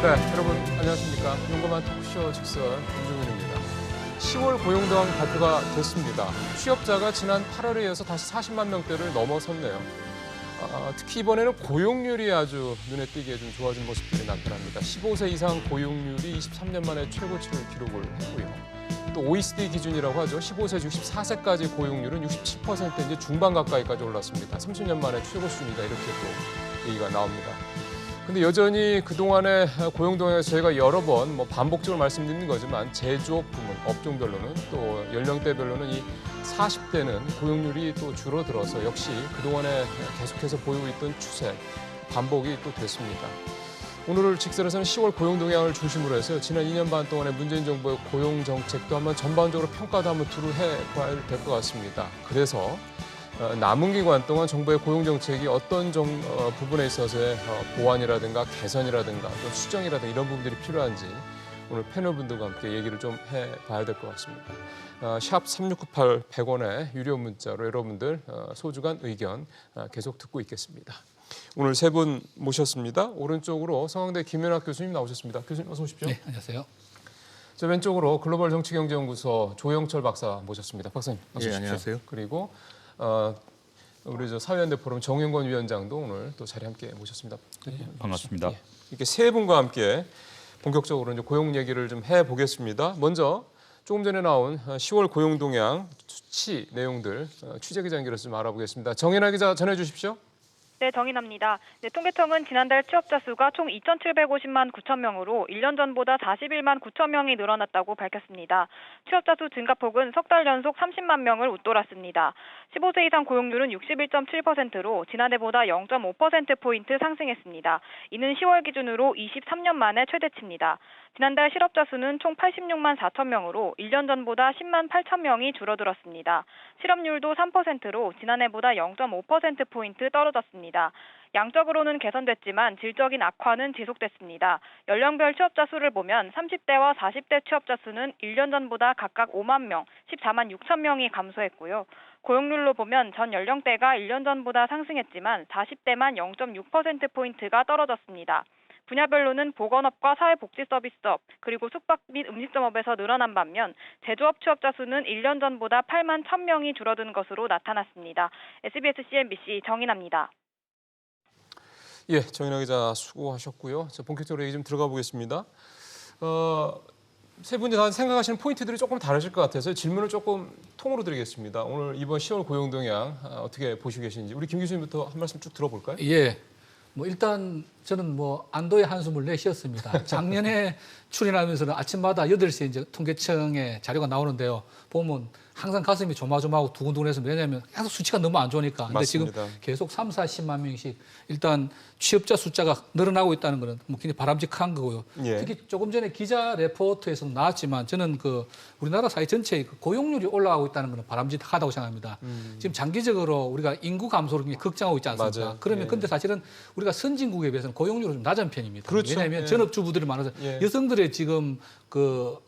네, 여러분 안녕하십니까. 용감한 토크쇼 직설 김종윤입니다. 10월 고용도항 발표가 됐습니다. 취업자가 지난 8월에 이어서 다시 40만 명대를 넘어섰네요. 특히 이번에는 고용률이 아주 눈에 띄게 좀 좋아진 모습들이 나타납니다. 15세 이상 고용률이 23년 만에 최고치를 기록을 했고요. 또 OECD 기준이라고 하죠. 15세, 64세까지 고용률은 67% 이제 중반 가까이까지 올랐습니다. 30년 만에 최고 수준이다 이렇게 또 얘기가 나옵니다. 근데 여전히 그동안의 고용동향에서 저희가 여러 번 반복적으로 말씀드리는 거지만 제조업 부문, 업종별로는 또 연령대별로는 이 40대는 고용률이 또 줄어들어서 역시 그동안에 계속해서 보이고 있던 추세, 반복이 또 됐습니다. 오늘 직설에서는 10월 고용동향을 중심으로 해서 지난 2년 반 동안의 문재인 정부의 고용정책도 한번 전반적으로 평가도 한번 두루 해봐야 될 것 같습니다. 그래서 남은 기간 동안 정부의 고용정책이 어떤 부분에 있어서의 보완이라든가 개선이라든가 또 수정이라든가 이런 부분들이 필요한지 오늘 패널분들과 함께 얘기를 좀 해봐야 될 것 같습니다. 샵 3698 100원의 유료 문자로 여러분들 소중한 의견 계속 듣고 있겠습니다. 오늘 세 분 모셨습니다. 오른쪽으로 성황대 김연학 교수님 나오셨습니다. 교수님 어서 오십시오. 네, 안녕하세요. 저 왼쪽으로 글로벌 정치경제연구소 조영철 박사 모셨습니다. 박사님 어서 오십시오. 예, 안녕하세요. 그리고 우리 사회연대 포럼 정윤권 위원장도 오늘 또 자리에 함께 모셨습니다. 네, 반갑습니다. 예, 이렇게 세 분과 함께 본격적으로 이제 고용 얘기를 좀 해보겠습니다. 먼저 조금 전에 나온 10월 고용 동향 수치 내용들 취재 기자 연결해서 좀 알아보겠습니다. 정인아 기자 전해 주십시오. 네, 정인합니다. 네, 통계청은 지난달 취업자 수가 총 2,750만 9천 명으로 1년 전보다 41만 9천 명이 늘어났다고 밝혔습니다. 취업자 수 증가폭은 석 달 연속 30만 명을 웃돌았습니다. 15세 이상 고용률은 61.7%로 지난해보다 0.5%포인트 상승했습니다. 이는 10월 기준으로 23년 만에 최대치입니다. 지난달 실업자 수는 총 86만 4천 명으로 1년 전보다 10만 8천 명이 줄어들었습니다. 실업률도 3%로 지난해보다 0.5%포인트 떨어졌습니다. 양적으로는 개선됐지만 질적인 악화는 지속됐습니다. 연령별 취업자 수를 보면 30대와 40대 취업자 수는 1년 전보다 각각 5만 명, 14만 6천 명이 감소했고요. 고용률로 보면 전 연령대가 1년 전보다 상승했지만 40대만 0.6%포인트가 떨어졌습니다. 분야별로는 보건업과 사회복지서비스업, 그리고 숙박 및 음식점업에서 늘어난 반면 제조업 취업자 수는 1년 전보다 8만 1,000명이 줄어든 것으로 나타났습니다. SBS CNBC 정인합니다. 예, 정인아 기자 수고하셨고요. 자, 본격적으로 얘기 좀 들어가 보겠습니다. 세 분이 다 생각하시는 포인트들이 조금 다르실 것 같아서 질문을 조금 통으로 드리겠습니다. 오늘 이번 10월 고용 동향 어떻게 보시고 계신지 우리 김 교수님부터 한 말씀 쭉 들어볼까요? 예. 일단 저는 안도의 한숨을 내쉬었습니다. 작년에 출연하면서는 아침마다 8시에 이제 통계청의 자료가 나오는데요. 보면 항상 가슴이 조마조마하고 두근두근해서 왜냐하면 계속 수치가 너무 안 좋으니까. 근데 맞습니다. 지금 계속 3, 40만 명씩 일단 취업자 숫자가 늘어나고 있다는 것은 굉장히 바람직한 거고요. 예. 특히 조금 전에 기자 레포트에서도 나왔지만 저는 우리나라 사회 전체의 고용률이 올라가고 있다는 것은 바람직하다고 생각합니다. 지금 장기적으로 우리가 인구 감소를 굉장히 걱정하고 있지 않습니까? 맞아요. 그러면 예. 근데 사실은 우리가 선진국에 비해서는 고용률은 좀 낮은 편입니다. 그렇죠. 왜냐하면 예. 전업주부들이 많아서 예. 여성들의 지금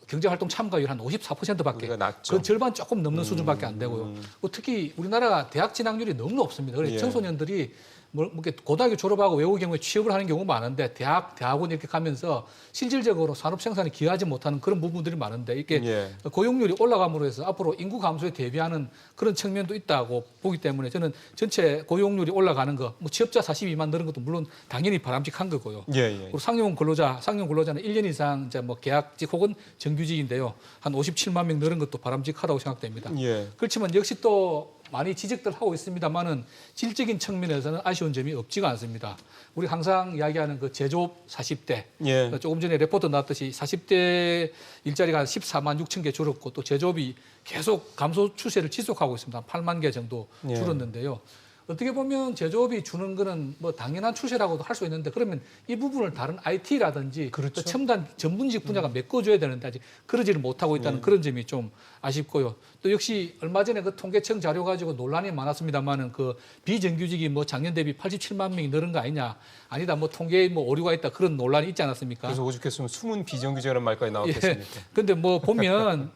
경제활동 참가율 한 54%밖에 우리가 낮죠. 그 절반 조금 넘는 수준밖에 안 되고요. 특히 우리나라가 대학 진학률이 너무 높습니다. 그래서 예. 청소년들이 이렇게 고등학교 졸업하고 외국 경우에 취업을 하는 경우가 많은데 대학원 이렇게 가면서 실질적으로 산업 생산에 기여하지 못하는 그런 부분들이 많은데 이게 예. 고용률이 올라감으로 해서 앞으로 인구 감소에 대비하는 그런 측면도 있다고 보기 때문에 저는 전체 고용률이 올라가는 거, 취업자 42만 늘은 것도 물론 당연히 바람직한 거고요. 예. 그리고 상용 근로자는 1년 이상 이제 계약직 혹은 정규직인데요. 한 57만 명 늘은 것도 바람직하다고 생각됩니다. 예. 그렇지만 역시 또 많이 지적들 하고 있습니다만은 질적인 측면에서는 아쉬운 점이 없지가 않습니다. 우리 항상 이야기하는 제조업 40대. 예. 조금 전에 레포트 나왔듯이 40대 일자리가 14만 6천 개 줄었고 또 제조업이 계속 감소 추세를 지속하고 있습니다. 8만 개 정도 예. 줄었는데요. 어떻게 보면 제조업이 주는 거는 당연한 추세라고도 할 수 있는데 그러면 이 부분을 다른 IT라든지 그렇죠. 또 첨단 전문직 분야가 메꿔줘야 되는데 아직 그러지를 못하고 있다는 그런 점이 좀 아쉽고요. 또 또 역시 얼마 전에 그 통계청 자료 가지고 논란이 많았습니다만은 그 비정규직이 뭐 작년 대비 87만 명이 늘은 거 아니냐, 아니다 뭐 통계에 뭐 오류가 있다 그런 논란이 있지 않았습니까? 그래서 오죽했으면 숨은 비정규직이라는 말까지 나왔겠습니까? 근데 뭐 보면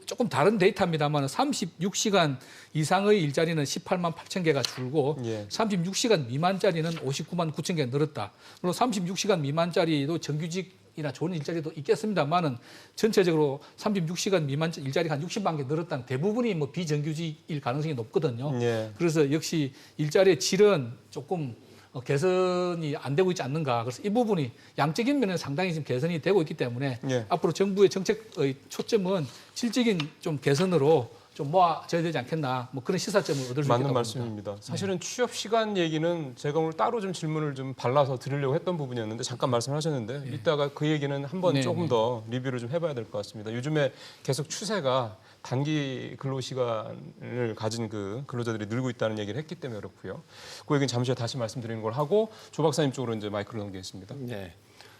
조금 다른 데이터입니다만 36시간 이상의 일자리는 18만 8천 개가 줄고 예. 36시간 미만짜리는 59만 9천 개 늘었다. 물론 36시간 미만짜리도 정규직이나 좋은 일자리도 있겠습니다만은 전체적으로 36시간 미만 일자리가 한 60만 개 늘었다는 대부분이 뭐 비정규직일 가능성이 높거든요. 예. 그래서 역시 일자리의 질은 조금 개선이 안 되고 있지 않는가. 그래서 이 부분이 양적인 면에서 상당히 지금 개선이 되고 있기 때문에 예. 앞으로 정부의 정책의 초점은 질적인 좀 개선으로 좀 모아져야 되지 않겠나. 뭐 그런 시사점을 얻을 수 있다고 맞는 봅니다. 말씀입니다. 사실은 취업 시간 얘기는 제가 오늘 따로 좀 질문을 좀 발라서 드리려고 했던 부분이었는데 잠깐 말씀하셨는데 이따가 그 얘기는 한번 네, 조금 네. 더 리뷰를 좀 해봐야 될 것 같습니다. 요즘에 계속 추세가 단기 근로 시간을 가진 그 근로자들이 늘고 있다는 얘기를 했기 때문에 그렇고요. 그 얘기는 잠시 후에 다시 말씀드리는 걸 하고 조 박사님 쪽으로 이제 마이크를 넘기겠습니다. 네.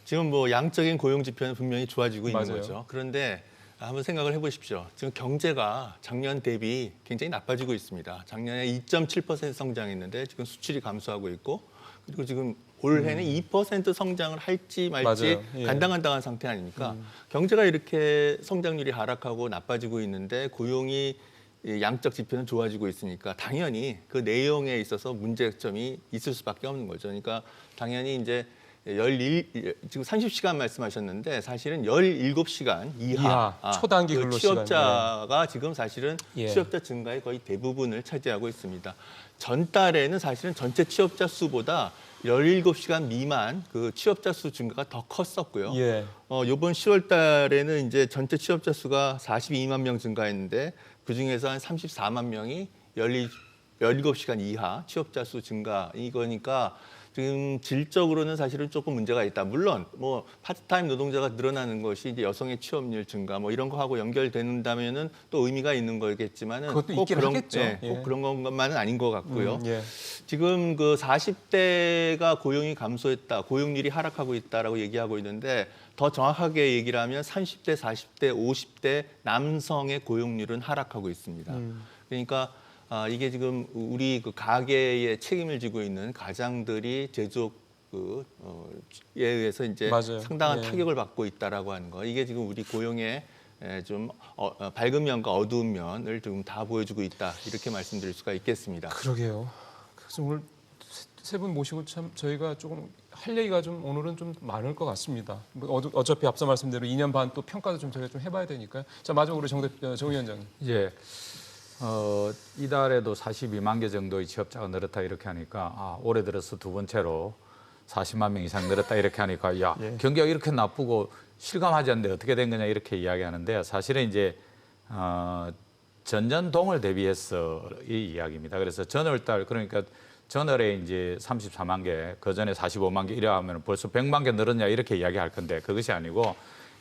지금 뭐 양적인 고용 지표는 분명히 좋아지고 있는 맞아요. 거죠. 그런데 한번 생각을 해보십시오. 지금 경제가 작년 대비 굉장히 나빠지고 있습니다. 작년에 2.7% 성장했는데 지금 수출이 감소하고 있고 그리고 지금 올해는 2% 성장을 할지 말지 맞아요. 예. 간당간당한 상태 아닙니까? 경제가 이렇게 성장률이 하락하고 나빠지고 있는데 고용이 양적 지표는 좋아지고 있으니까 당연히 그 내용에 있어서 문제점이 있을 수밖에 없는 거죠. 그러니까 당연히 이제 지금 30시간 말씀하셨는데 사실은 17시간 이하 초단기 그 근로시간. 취업자가 지금 사실은 예. 취업자 증가의 거의 대부분을 차지하고 있습니다. 전달에는 사실은 전체 취업자 수보다 17시간 미만 그 취업자 수 증가가 더 컸었고요. 예. 이번 10월 달에는 이제 전체 취업자 수가 42만 명 증가했는데 그중에서 한 34만 명이 17시간 이하 취업자 수 증가 이거니까 지금 질적으로는 사실은 조금 문제가 있다. 물론 뭐 파트타임 노동자가 늘어나는 것이 이제 여성의 취업률 증가 뭐 이런 거하고 연결된다면은 또 의미가 있는 거겠지만은 그것도 꼭 있긴 그런 하겠죠. 꼭 예. 그런 것만은 아닌 것 같고요. 예. 지금 그 40대가 고용이 감소했다, 고용률이 하락하고 있다라고 얘기하고 있는데 더 정확하게 얘기를 하면 30대, 40대, 50대 남성의 고용률은 하락하고 있습니다. 그러니까 이게 지금 우리 그 가계에 책임을 지고 있는 가장들이 제조업에 의해서 이제 맞아요. 상당한 예. 타격을 받고 있다라고 하는 거. 이게 지금 우리 고용의 좀 밝은 면과 어두운 면을 좀 다 보여주고 있다 이렇게 말씀드릴 수가 있겠습니다. 그러게요. 그래서 오늘 세 분 모시고 참 저희가 조금 할 얘기가 좀 오늘은 좀 많을 것 같습니다. 뭐 어차피 앞서 말씀대로 2년 반 또 평가도 좀 저희가 좀 해봐야 되니까요. 자 마지막으로 정 위원장님. 이제 이달에도 42만 개 정도의 취업자가 늘었다 이렇게 하니까 올해 들어서 두 번째로 40만 명 이상 늘었다 이렇게 하니까 야 예. 경기가 이렇게 나쁘고 실감하지 않는데 어떻게 된 거냐 이렇게 이야기하는데 사실은 이제 전년 동월 대비해서 이 이야기입니다. 그래서 전월달 그러니까 전월에 이제 34만 개, 그 전에 45만 개 이래 하면 벌써 100만 개 늘었냐 이렇게 이야기할 건데 그것이 아니고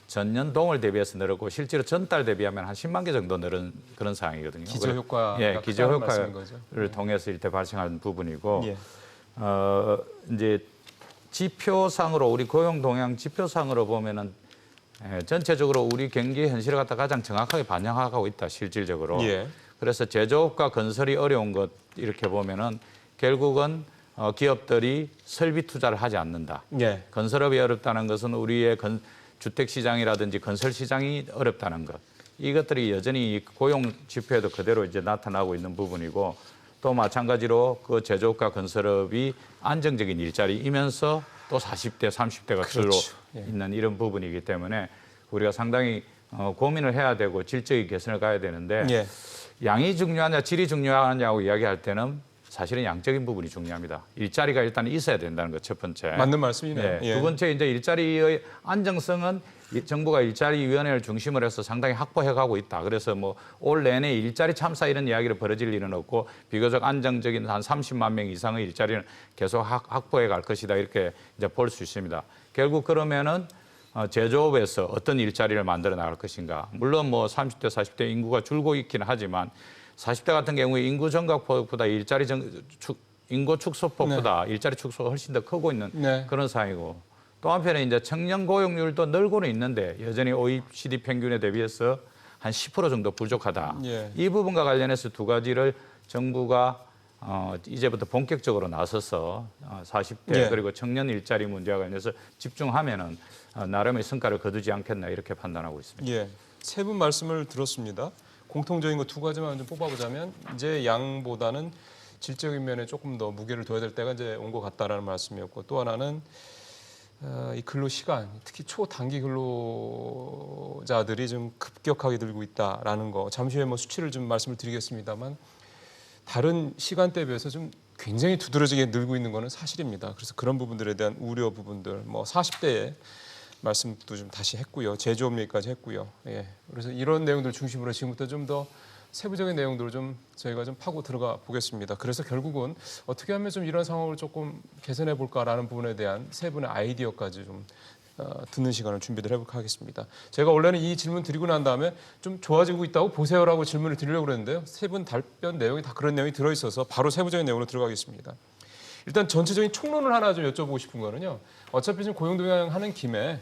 전년 동월 대비해서 늘었고 실제로 전달 대비하면 한 10만 개 정도 늘은 그런 상황이거든요. 기저효과가 예, 말씀인 거죠. 기저효과를 통해서 이때 발생한 부분이고 예. 이제 지표상으로 우리 고용 동향 지표상으로 보면은 전체적으로 우리 경기 현실을 갖다 가장 정확하게 반영하고 있다 실질적으로. 예. 그래서 제조업과 건설이 어려운 것 이렇게 보면은 결국은 기업들이 설비 투자를 하지 않는다. 예. 건설업이 어렵다는 것은 우리의 주택 시장이라든지 건설 시장이 어렵다는 것. 이것들이 여전히 고용 지표에도 그대로 이제 나타나고 있는 부분이고 또 마찬가지로 그 제조업과 건설업이 안정적인 일자리이면서 또 40대, 30대가 줄로 그렇죠. 예. 있는 이런 부분이기 때문에 우리가 상당히 고민을 해야 되고 질적인 개선을 가야 되는데 예. 양이 중요하냐 질이 중요하냐고 이야기할 때는 사실은 양적인 부분이 중요합니다. 일자리가 일단 있어야 된다는 것 첫 번째. 맞는 말씀이네요. 네. 예. 두 번째 이제 일자리의 안정성은 정부가 일자리위원회를 중심으로 해서 상당히 확보해가고 있다. 그래서 뭐 올 내내 일자리 참사 이런 이야기를 벌어질 일은 없고 비교적 안정적인 한 30만 명 이상의 일자리는 계속 확보해 갈 것이다. 이렇게 이제 볼 수 있습니다. 결국 그러면은 제조업에서 어떤 일자리를 만들어 나갈 것인가. 물론 뭐 30대, 40대 인구가 줄고 있기는 하지만 40대 같은 경우에 인구 증가폭보다 인구 축소폭보다 일자리 축소가 훨씬 더 크고 있는 네. 그런 상황이고 또 한편에 이제 청년 고용률도 늘고는 있는데 여전히 OECD 평균에 대비해서 한 10% 정도 부족하다. 예. 이 부분과 관련해서 두 가지를 정부가 이제부터 본격적으로 나서서 40대 예. 그리고 청년 일자리 문제와 관련해서 집중하면은 나름의 성과를 거두지 않겠나 이렇게 판단하고 있습니다. 예, 세 분 말씀을 들었습니다. 공통적인 거 두 가지만 좀 뽑아보자면 이제 양보다는 질적인 면에 조금 더 무게를 둬야 될 때가 이제 온 것 같다라는 말씀이었고, 또 하나는 이 근로 시간, 특히 초단기 근로자들이 좀 급격하게 늘고 있다라는 거. 잠시 후에 뭐 수치를 좀 말씀을 드리겠습니다만 다른 시간대에 비해서 좀 굉장히 두드러지게 늘고 있는 거는 사실입니다. 그래서 그런 부분들에 대한 우려 부분들, 뭐 40대에 말씀도 좀 다시 했고요. 제조업 얘기까지 했고요. 예. 그래서 이런 내용들 중심으로 지금부터 좀 더 세부적인 내용들을 좀 저희가 좀 파고 들어가 보겠습니다. 그래서 결국은 어떻게 하면 좀 이런 상황을 조금 개선해 볼까라는 부분에 대한 세 분의 아이디어까지 좀 듣는 시간을 준비를 해볼까 하겠습니다. 제가 원래는 이 질문 드리고 난 다음에 좀 좋아지고 있다고 보세요라고 질문을 드리려고 그랬는데요. 세 분 답변 내용이 다 그런 내용이 들어있어서 바로 세부적인 내용으로 들어가겠습니다. 일단 전체적인 총론을 하나 좀 여쭤보고 싶은 거는요. 어차피 지금 고용 동향하는 김에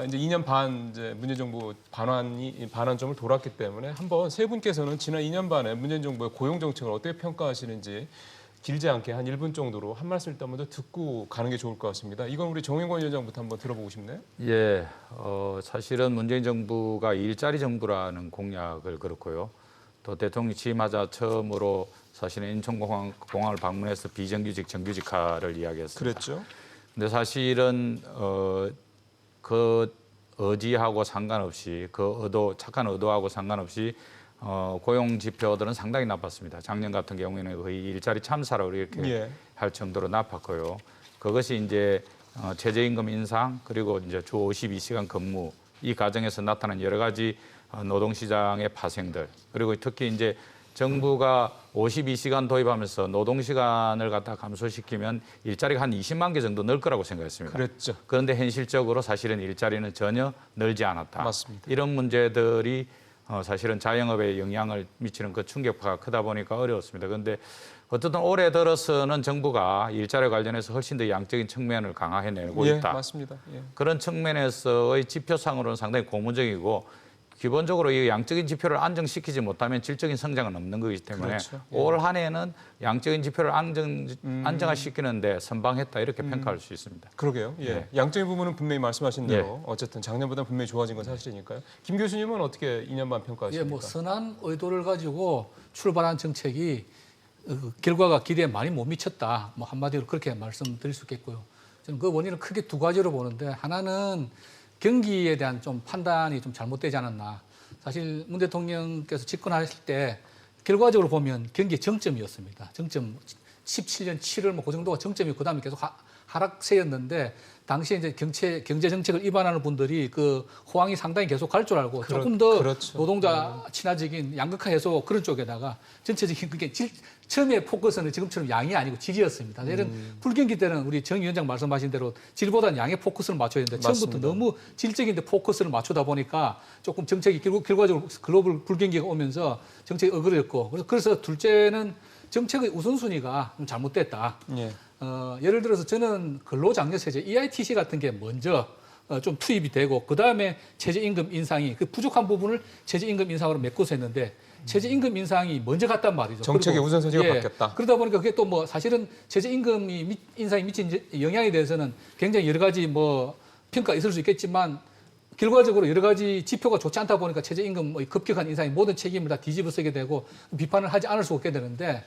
이제 2년 반 이제 문재인 정부 반환점을 돌았기 때문에 한번 세 분께서는 지난 2년 반에 문재인 정부의 고용 정책을 어떻게 평가하시는지 길지 않게 한 1분 정도로 한 말씀 일단 먼저 듣고 가는 게 좋을 것 같습니다. 이건 우리 정영권 위원장부터 한번 들어보고 싶네요. 예, 사실은 문재인 정부가 일자리 정부라는 공약을 그렇고요. 또 대통령이 취임하자 처음으로 사실은 인천공항을 방문해서 비정규직 정규직화를 이야기했습니다. 그랬죠. 근데 사실은 그 의지하고 상관없이 그 의도 착한 의도하고 상관없이 고용 지표들은 상당히 나빴습니다. 작년 같은 경우에는 거의 일자리 참사로 이렇게 예. 할 정도로 나빴고요. 그것이 이제 최저임금 인상 그리고 이제 주 52시간 근무 이 과정에서 나타난 여러 가지 노동시장의 파생들 그리고 특히 이제 정부가 52시간 도입하면서 노동시간을 갖다 감소시키면 일자리가 한 20만 개 정도 늘 거라고 생각했습니다. 그랬죠. 그런데 현실적으로 사실은 일자리는 전혀 늘지 않았다. 맞습니다. 이런 문제들이 사실은 자영업에 영향을 미치는 그 충격파가 크다 보니까 어려웠습니다. 그런데 어쨌든 올해 들어서는 정부가 일자리 관련해서 훨씬 더 양적인 측면을 강화해내고 예, 있다. 맞습니다. 예. 그런 측면에서의 지표상으로는 상당히 고무적이고 기본적으로 이 양적인 지표를 안정시키지 못하면 질적인 성장은 없는 거기 때문에 그렇죠. 예. 올 한 해는 양적인 지표를 안정화시키는데 선방했다 이렇게 평가할 수 있습니다. 그러게요. 예. 네. 양적인 부분은 분명히 말씀하신 대로 어쨌든 작년보다 분명히 좋아진 건 사실이니까요. 김 교수님은 어떻게 2년 반 예, 평가하십니까? 뭐 선한 의도를 가지고 출발한 정책이 결과가 기대에 많이 못 미쳤다. 뭐 한마디로 그렇게 말씀드릴 수 있겠고요. 저는 그 원인을 크게 두 가지로 보는데 하나는 경기에 대한 좀 판단이 좀 잘못되지 않았나. 사실 문 대통령께서 집권하실 때 결과적으로 보면 경기 정점이었습니다. 정점 17년 7월 뭐 그 정도가 정점이고 그다음에 계속 하락세였는데 당시에 이제 경제 정책을 위반하는 분들이 그 호황이 상당히 계속 갈 줄 알고 조금 더 그렇죠. 노동자 친화적인 양극화 해소 그런 쪽에다가 전체적인 그게 처음에 포커스는 지금처럼 양이 아니고 질이었습니다. 이런 불경기 때는 우리 정 위원장 말씀하신 대로 질보다는 양에 포커스를 맞춰야 되는데 처음부터 맞습니다. 너무 질적인데 포커스를 맞추다 보니까 조금 정책이 결과적으로 글로벌 불경기가 오면서 정책이 어그러졌고 그래서 둘째는 정책의 우선순위가 좀 잘못됐다. 예. 예를 들어서 저는 근로장려세제 EITC 같은 게 먼저 좀 투입이 되고 그다음에 최저임금 인상이 그 부족한 부분을 최저임금 인상으로 메꿔서 했는데 최저임금 인상이 먼저 갔단 말이죠. 정책의 그리고, 우선순위가 바뀌었다. 그러다 보니까 그게 또 뭐 사실은 최저임금 인상이 미친 영향에 대해서는 굉장히 여러 가지 뭐 평가가 있을 수 있겠지만 결과적으로 여러 가지 지표가 좋지 않다 보니까 최저임금 급격한 인상이 모든 책임을 다 뒤집어 쓰게 되고 비판을 하지 않을 수 없게 되는데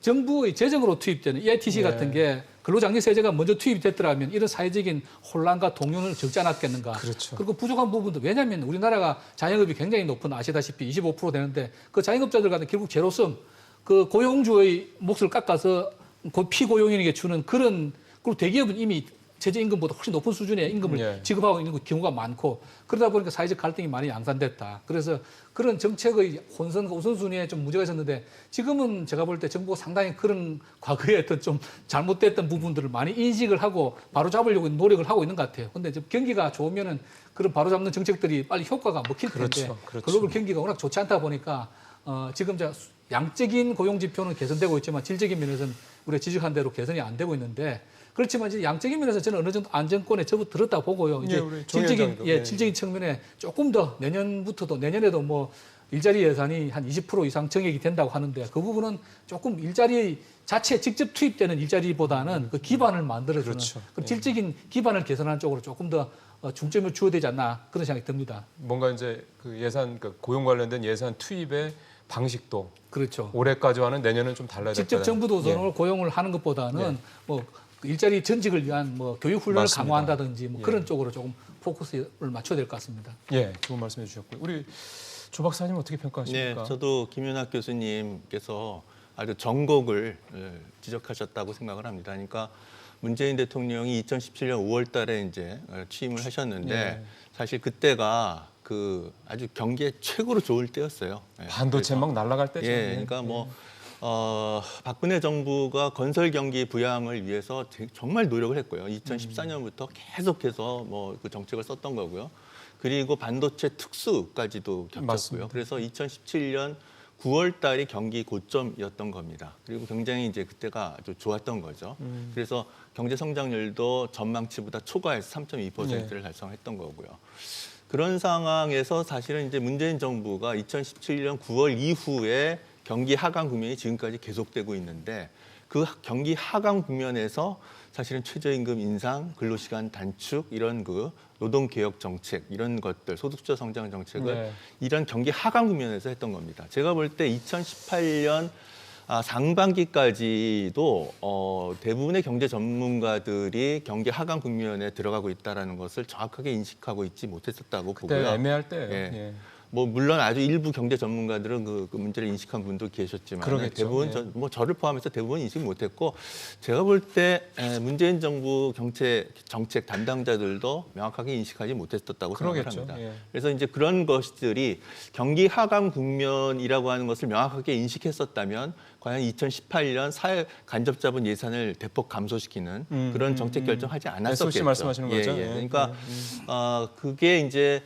정부의 재정으로 투입되는 EITC 같은 게 근로장려세제가 먼저 투입이 됐더라면 이런 사회적인 혼란과 동요를 적지 않았겠는가. 그렇죠. 그리고 부족한 부분도 왜냐하면 우리나라가 자영업이 굉장히 높은 아시다시피 25% 되는데 그 자영업자들 같은 결국 제로섬 그 고용주의 몫을 깎아서 피고용인에게 주는 그런 그리고 대기업은 이미 최저임금보다 훨씬 높은 수준의 임금을 지급하고 있는 경우가 많고 그러다 보니까 사회적 갈등이 많이 양산됐다. 그래서 그런 정책의 혼선과 우선순위에 좀 문제가 있었는데 지금은 제가 볼 때 정부가 상당히 그런 과거에 어떤 좀 잘못됐던 부분들을 많이 인식을 하고 바로잡으려고 노력을 하고 있는 것 같아요. 근데 경기가 좋으면은 그런 바로잡는 정책들이 빨리 효과가 먹힐 텐데 그렇죠. 글로벌 경기가 워낙 좋지 않다 보니까 지금 양적인 고용 지표는 개선되고 있지만 질적인 면에서는 우리가 지적한 대로 개선이 안 되고 있는데 그렇지만 이제 양적인 면에서 저는 어느 정도 안정권에 접어들었다 보고요. 이제 우리 정 질적인 위원장도. 네. 질적인 측면에 조금 더 내년에도 뭐 일자리 예산이 한 20% 이상 정액이 된다고 하는데 그 부분은 조금 일자리 자체 직접 투입되는 일자리보다는 그 기반을 만들어주는 그렇죠. 그 질적인 기반을 개선하는 쪽으로 조금 더 중점을 주어야 되지 않나 그런 생각이 듭니다. 뭔가 이제 그 예산, 그 고용 관련된 예산 투입의 방식도 그렇죠. 올해까지와는 내년은 좀 달라야 될 직접 거다. 정부 도선으로 고용을 하는 것보다는 뭐그 일자리 전직을 위한 뭐 교육 훈련을 맞습니다. 강화한다든지 뭐 예. 그런 쪽으로 조금 포커스를 맞춰야 될 것 같습니다. 예, 좋은 말씀해 주셨고요. 우리 조 박사님 어떻게 네, 평가하십니까? 저도 김윤학 교수님께서 아주 정곡을 지적하셨다고 생각을 합니다. 그러니까 문재인 대통령이 2017년 5월 달에 이제 취임을 하셨는데 예. 사실 그때가 그 아주 경기에 최고로 좋을 때였어요. 예, 반도체 막 날아갈 때죠. 예, 그러니까 뭐 박근혜 정부가 건설 경기 부양을 위해서 정말 노력을 했고요. 2014년부터 계속해서 뭐 그 정책을 썼던 거고요. 그리고 반도체 특수까지도 겹쳤고요. 맞습니다. 그래서 2017년 9월 달이 경기 고점이었던 겁니다. 그리고 굉장히 이제 그때가 아주 좋았던 거죠. 그래서 경제 성장률도 전망치보다 초과해서 3.2%를 달성했던 거고요. 그런 상황에서 사실은 이제 문재인 정부가 2017년 9월 이후에 경기 하강 국면이 지금까지 계속되고 있는데 그 경기 하강 국면에서 사실은 최저임금 인상, 근로시간 단축 이런 그 노동개혁 정책 이런 것들 소득주도 성장 정책을 네. 이런 경기 하강 국면에서 했던 겁니다. 제가 볼 때 2018년 상반기까지도 대부분의 경제 전문가들이 경기 하강 국면에 들어가고 있다는 것을 정확하게 인식하고 있지 못했었다고 그때 보고요. 애매할 때예요. 예. 예. 뭐 물론 아주 일부 경제 전문가들은 그 문제를 인식한 분도 계셨지만 그러겠죠. 대부분 예. 뭐 저를 포함해서 대부분 인식 못했고 제가 볼 때 문재인 정부 정책 담당자들도 명확하게 인식하지 못했었다고 그러겠죠. 생각합니다. 예. 그래서 이제 그런 것들이 경기 하강 국면이라고 하는 것을 명확하게 인식했었다면 과연 2018년 사회 간접자본 예산을 대폭 감소시키는 그런 정책 결정하지 않았었겠죠. SOC 말씀하시는 거죠? 예, 예. 예. 그러니까 그게 이제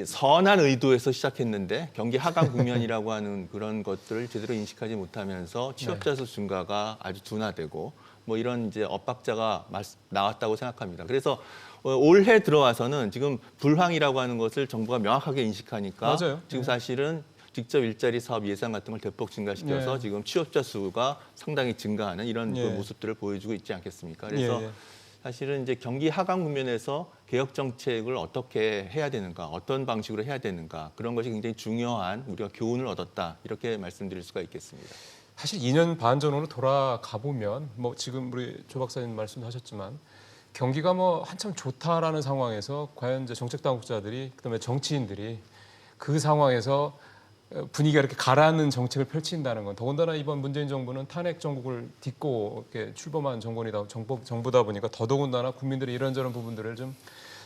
선한 의도에서 시작했는데 경기 하강 국면이라고 하는 그런 것들을 제대로 인식하지 못하면서 취업자 수 증가가 아주 둔화되고 뭐 이런 이제 엇박자가 나왔다고 생각합니다. 그래서 올해 들어와서는 지금 불황이라고 하는 것을 정부가 명확하게 인식하니까 맞아요. 지금 사실은 직접 일자리 사업 예산 같은 걸 대폭 증가시켜서 예. 지금 취업자 수가 상당히 증가하는 이런 그 예. 모습들을 보여주고 있지 않겠습니까? 그래서 예. 사실은 이제 경기 하강 국면에서 개혁 정책을 어떻게 해야 되는가, 어떤 방식으로 해야 되는가 그런 것이 굉장히 중요한 우리가 교훈을 얻었다 이렇게 말씀드릴 수가 있겠습니다. 사실 2년 반 전으로 돌아가 보면 뭐 지금 우리 조 박사님 말씀하셨지만 경기가 뭐 한참 좋다라는 상황에서 과연 이제 정책 당국자들이 그다음에 정치인들이 그 상황에서 분위기가 이렇게 가라앉는 정책을 펼친다는 건 더군다나 이번 문재인 정부는 탄핵 정국을 딛고 이렇게 출범한 정부다 보니까 더더군다나 국민들의 이런저런 부분들을 좀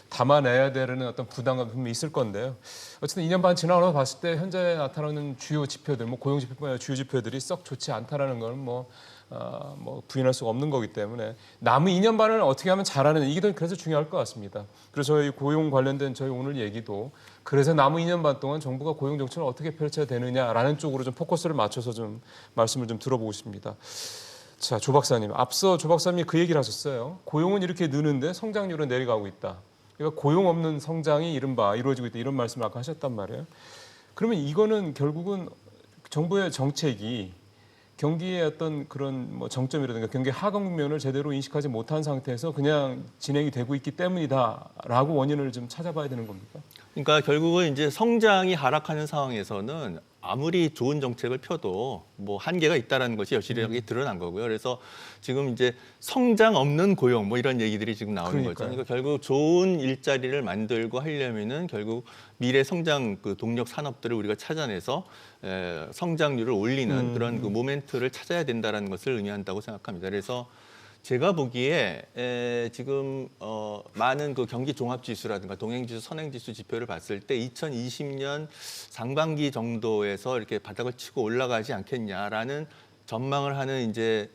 담아내야 되는 어떤 부담감이 분명히 있을 건데요. 어쨌든 2년 반 지나고 봤을 때 현재 나타나는 주요 지표들, 뭐 고용 지표뿐 아니라 주요 지표들이 썩 좋지 않다라는 건 뭐 부인할 수가 없는 거기 때문에 남은 2년 반을 어떻게 하면 잘하는 이게 더 그래서 중요할 것 같습니다. 그래서 저희 고용 관련된 저희 오늘 얘기도 그래서 남은 2년 반 동안 정부가 고용 정책을 어떻게 펼쳐야 되느냐라는 쪽으로 좀 포커스를 맞춰서 좀 말씀을 좀 들어보고 싶습니다. 자, 조 박사님, 앞서 조 박사님이 그 얘기를 하셨어요. 고용은 이렇게 느는데 성장률은 내려가고 있다. 그러니까 고용 없는 성장이 이른바 이루어지고 있다 이런 말씀을 아까 하셨단 말이에요. 그러면 이거는 결국은 정부의 정책이 경기의 어떤 그런 뭐 정점이라든가 경기 하강 국면을 제대로 인식하지 못한 상태에서 그냥 진행이 되고 있기 때문이다라고 원인을 좀 찾아봐야 되는 겁니까? 그러니까 결국은 이제 성장이 하락하는 상황에서는 아무리 좋은 정책을 펴도 뭐 한계가 있다라는 것이 여실하게 드러난 거고요. 그래서 지금 이제 성장 없는 고용 뭐 이런 얘기들이 지금 나오는 그러니까요. 거죠. 그러니까 결국 좋은 일자리를 만들고 하려면은 결국 미래 성장 그 동력 산업들을 우리가 찾아내서 성장률을 올리는 그런 그 모멘트를 찾아야 된다라는 것을 의미한다고 생각합니다. 그래서 제가 보기에 지금 많은 그 경기 종합지수라든가 동행지수, 선행지수 지표를 봤을 때 2020년 상반기 정도에서 이렇게 바닥을 치고 올라가지 않겠냐라는 전망을 하는 이제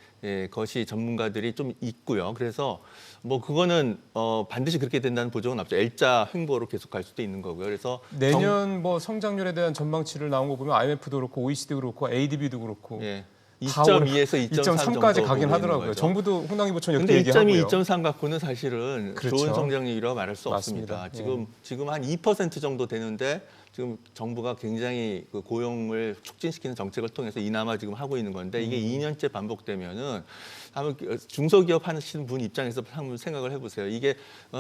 것이 전문가들이 좀 있고요. 그래서 뭐 그거는 반드시 그렇게 된다는 보장은 없죠. L자 횡보로 계속 갈 수도 있는 거고요. 그래서 내년 뭐 성장률에 대한 전망치를 나온 거 보면 IMF도 그렇고 OECD도 그렇고 ADB도 그렇고 예. 2.2에서 2.3 2.3까지 정도 가긴 보고 하더라고요. 있는 거죠. 정부도 홍남기 부총리 근데 이렇게 얘기하고요. 1.2, 2.3 갖고는 사실은 그렇죠. 좋은 성장률이라고 말할 수 맞습니다. 없습니다. 지금 한 2% 정도 되는데 지금 정부가 굉장히 그 고용을 촉진시키는 정책을 통해서 이나마 지금 하고 있는 건데 이게 2년째 반복되면은 한번 중소기업 하시는 분 입장에서 한번 생각을 해보세요. 이게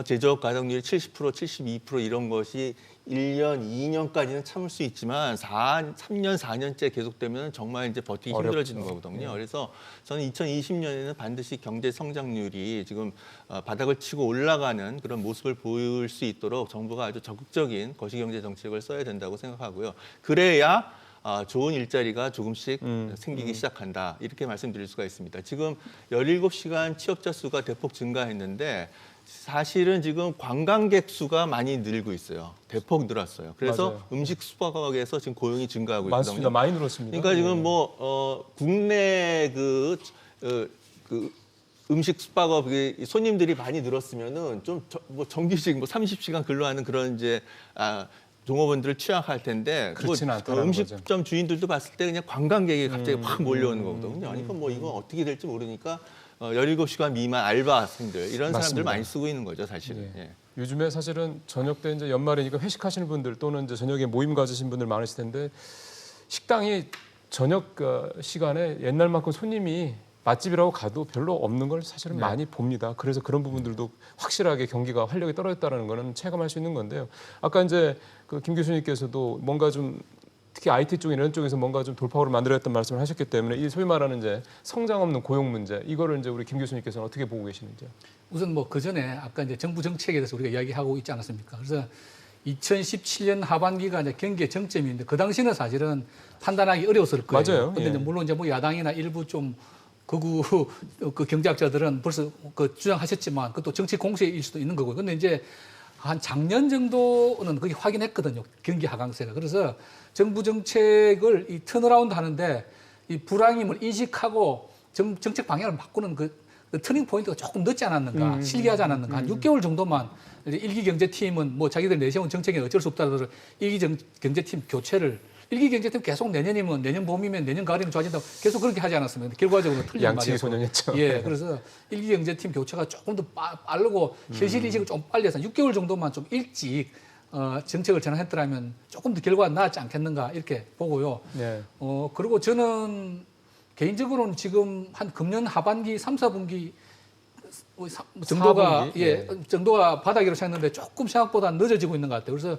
제조업 가동률이 70%, 72% 이런 것이 1년, 2년까지는 참을 수 있지만 3년, 4년째 계속되면 정말 이제 버티기 힘들어지는 거거든요. 그래서 저는 2020년에는 반드시 경제 성장률이 지금 바닥을 치고 올라가는 그런 모습을 보일 수 있도록 정부가 아주 적극적인 거시경제 정책을 써야 된다고 생각하고요. 그래야 좋은 일자리가 조금씩 생기기 시작한다. 이렇게 말씀드릴 수가 있습니다. 지금 17시간 취업자 수가 대폭 증가했는데 사실은 지금 관광객 수가 많이 늘고 있어요. 대폭 늘었어요. 그래서 맞아요. 음식 수박에서 지금 고용이 증가하고 맞습니다. 있거든요. 많이 늘었습니다. 그러니까 지금 예. 국내 음식 숙박업 손님들이 많이 늘었으면은 좀 정규직 30시간 근로하는 그런 이제 종업원들을 취약할 텐데 그렇지는 않다는 음식점 주인들도 봤을 때 그냥 관광객이 갑자기 확 몰려오는 거거든요. 그러니까 이거 어떻게 될지 모르니까 17시간 미만 알바생들 이런 맞습니다. 사람들 많이 쓰고 있는 거죠, 사실은. 예. 예. 요즘에 사실은 저녁 때 이제 연말이니까 회식하시는 분들 또는 이제 저녁에 모임 가지신 분들 많으실 텐데 식당이 저녁 시간에 옛날만큼 손님이 맛집이라고 가도 별로 없는 걸 사실은 많이 봅니다. 그래서 그런 부분들도 확실하게 경기가 활력이 떨어졌다는 거는 체감할 수 있는 건데요. 아까 이제 그 김 교수님께서도 뭔가 좀 특히 IT 쪽 이런 쪽에서 뭔가 좀 돌파구를 만들었던 말씀을 하셨기 때문에 이 소위 말하는 이제 성장 없는 고용 문제 이거를 이제 우리 김 교수님께서는 어떻게 보고 계시는지요? 우선 뭐 그 전에 아까 이제 정부 정책에 대해서 우리가 이야기하고 있지 않았습니까? 그래서 2017년 하반기가 이제 경기의 정점인데 그 당시는 사실은 판단하기 어려웠을 거예요. 맞아요. 근데 예. 이제 물론 이제 뭐 야당이나 일부 좀 극우 그 경제학자들은 벌써 그 주장하셨지만 그것도 정치 공세일 수도 있는 거고요. 근데 이제 한 작년 정도는 그게 확인했거든요. 경기 하강세가. 그래서 정부 정책을 이 턴어라운드 하는데 이 불황임을 인식하고 정책 방향을 바꾸는 그 터닝 포인트가 조금 늦지 않았는가, 실기하지 않았는가, 한 6개월 정도만 일기 경제팀은 뭐 자기들 내세운 정책에 어쩔 수 없다더라도 일기 경제팀 교체를 일기 경제팀 계속 내년이면 내년 봄이면 내년 가을이면 좋아진다고 계속 그렇게 하지 않았습니까? 결과적으로 틀린 양치기 말이었고. 소년했죠. 예, 그래서 일기 경제팀 교체가 조금 더 빠르고 현실 인식을 좀 빨리 해서 6개월 정도만 좀 일찍 정책을 전환했더라면 조금 더 결과가 나았지 않겠는가 이렇게 보고요. 네. 그리고 저는 개인적으로는 지금 한 금년 하반기 3, 4분기 정도가 4분기? 예, 정도가 바닥이라고 생각했는데 조금 생각보다 늦어지고 있는 것 같아요. 그래서